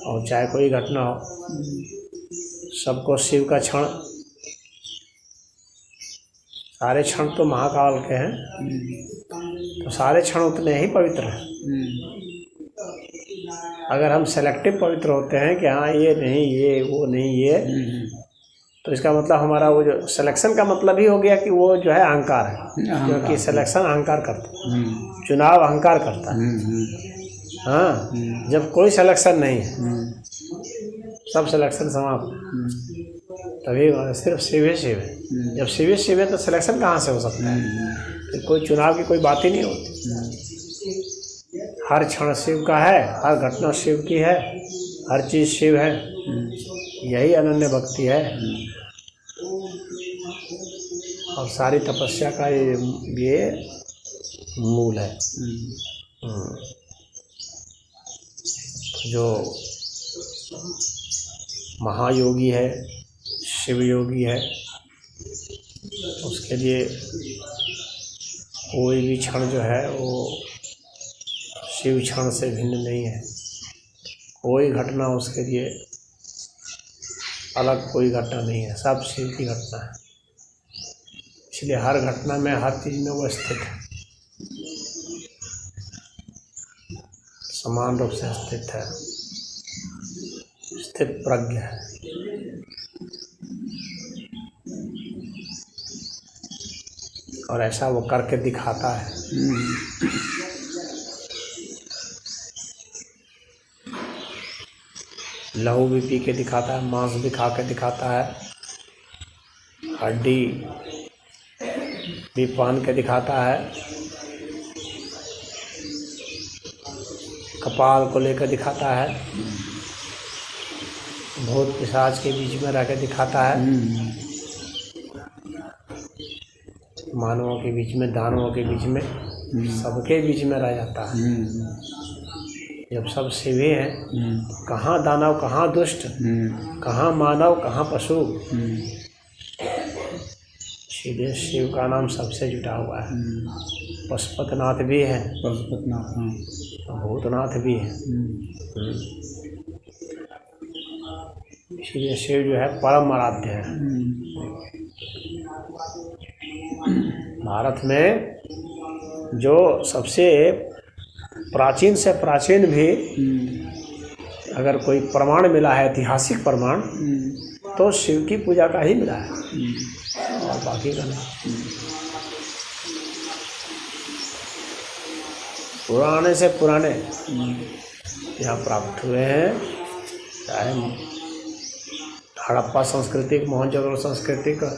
और चाहे कोई घटना हो, सबको शिव का क्षण, सारे क्षण तो महाकाल के हैं, तो सारे क्षण उतने ही पवित्र हैं। अगर हम सेलेक्टिव पवित्र होते हैं कि हाँ ये नहीं, ये वो नहीं, ये, तो इसका मतलब हमारा वो जो सिलेक्शन का मतलब ही हो गया कि वो जो है अहंकार है, क्योंकि सिलेक्शन अहंकार करता है, चुनाव अहंकार करता है। हाँ, जब कोई सिलेक्शन नहीं है, सब सिलेक्शन समाप्त, तभी सिर्फ शिव ही शिव है। जब शिव ही शिव है तो सिलेक्शन कहाँ से हो सकता है? फिर कोई चुनाव की कोई बात ही नहीं होती। हर क्षण शिव का है, हर घटना शिव की है, हर चीज़ शिव है। यही अनन्य भक्ति है, और सारी तपस्या का ये मूल है। जो महायोगी है, शिव योगी है, उसके लिए कोई भी क्षण जो है वो शिव क्षण से भिन्न नहीं है। कोई घटना उसके लिए अलग कोई घटना नहीं है, सब शिव की घटना है। इसलिए हर घटना में, हर चीज़ में वो स्थित है, समान रूप से स्थित है, स्थित प्रज्ञ है। और ऐसा वो करके दिखाता है। लहू भी पी के दिखाता है, मांस भी खा के दिखाता है, हड्डी भी पान के दिखाता है, कपाल को लेकर दिखाता है, भूत पिशाच के बीच में रह के दिखाता है, मानवों के बीच में, दानवों के बीच में, सबके बीच में रह जाता है। जब सब शिव ही हैं, कहाँ दानव, कहाँ दुष्ट, कहाँ मानव, कहाँ पशु। सीधे शिव का नाम सबसे जुटा हुआ है। पशुपतिनाथ भी है, पशुपतिनाथ, हाँ, भूतनाथ भी है। इसलिए शिव जो है परम आराध्य है। भारत में जो सबसे प्राचीन से प्राचीन भी अगर कोई प्रमाण मिला है, ऐतिहासिक प्रमाण, तो शिव की पूजा का ही मिला है, और बाकी का नहीं। पुराने से पुराने यहाँ प्राप्त हुए हैं, चाहे हड़प्पा संस्कृति, मोहनजोदड़ो संस्कृति का,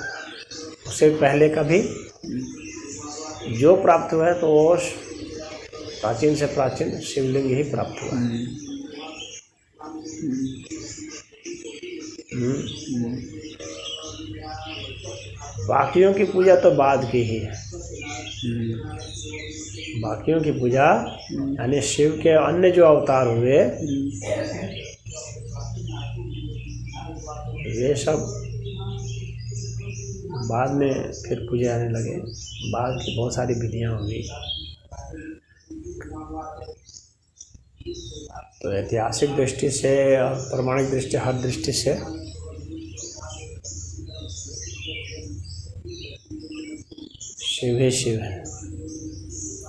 उससे पहले का भी जो प्राप्त हुआ है, तो वो प्राचीन से प्राचीन शिवलिंग ही प्राप्त हुआ है। बाकियों की पूजा तो बाद की ही है। बाकियों की पूजा यानी शिव के अन्य जो अवतार हुए, ये सब बाद में फिर पूजे आने लगे। बाद की बहुत सारी विधियाँ होंगी। तो ऐतिहासिक दृष्टि से और प्रमाणिक दृष्टि, हर दृष्टि से शिव ही शिव है।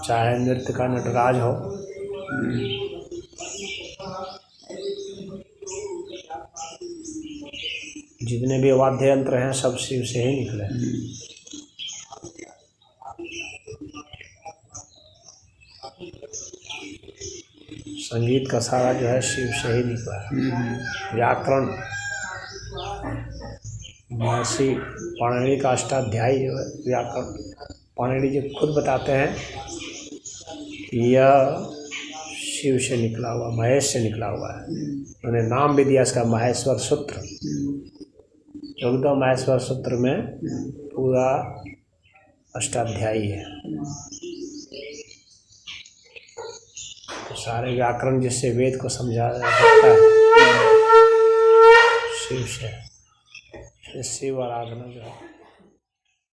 चाहे नृत्य का नटराज हो, जितने भी वाद्य यंत्र हैं सब शिव से ही निकले। संगीत का सारा जो है शिव से ही निकला है। व्याकरण महर्षि पाणिनि का अष्टाध्यायी जो है व्याकरण, पाणिनि जी खुद बताते हैं कि यह शिव से निकला हुआ, महेश से निकला हुआ है। उन्होंने नाम भी दिया इसका महेश्वर सूत्र। 14 महेश्वर सूत्र में पूरा अष्टाध्यायी है। तो सारे व्याकरण जिससे वेद को समझा जा सकता है, शिव से। शिव आराधना जो है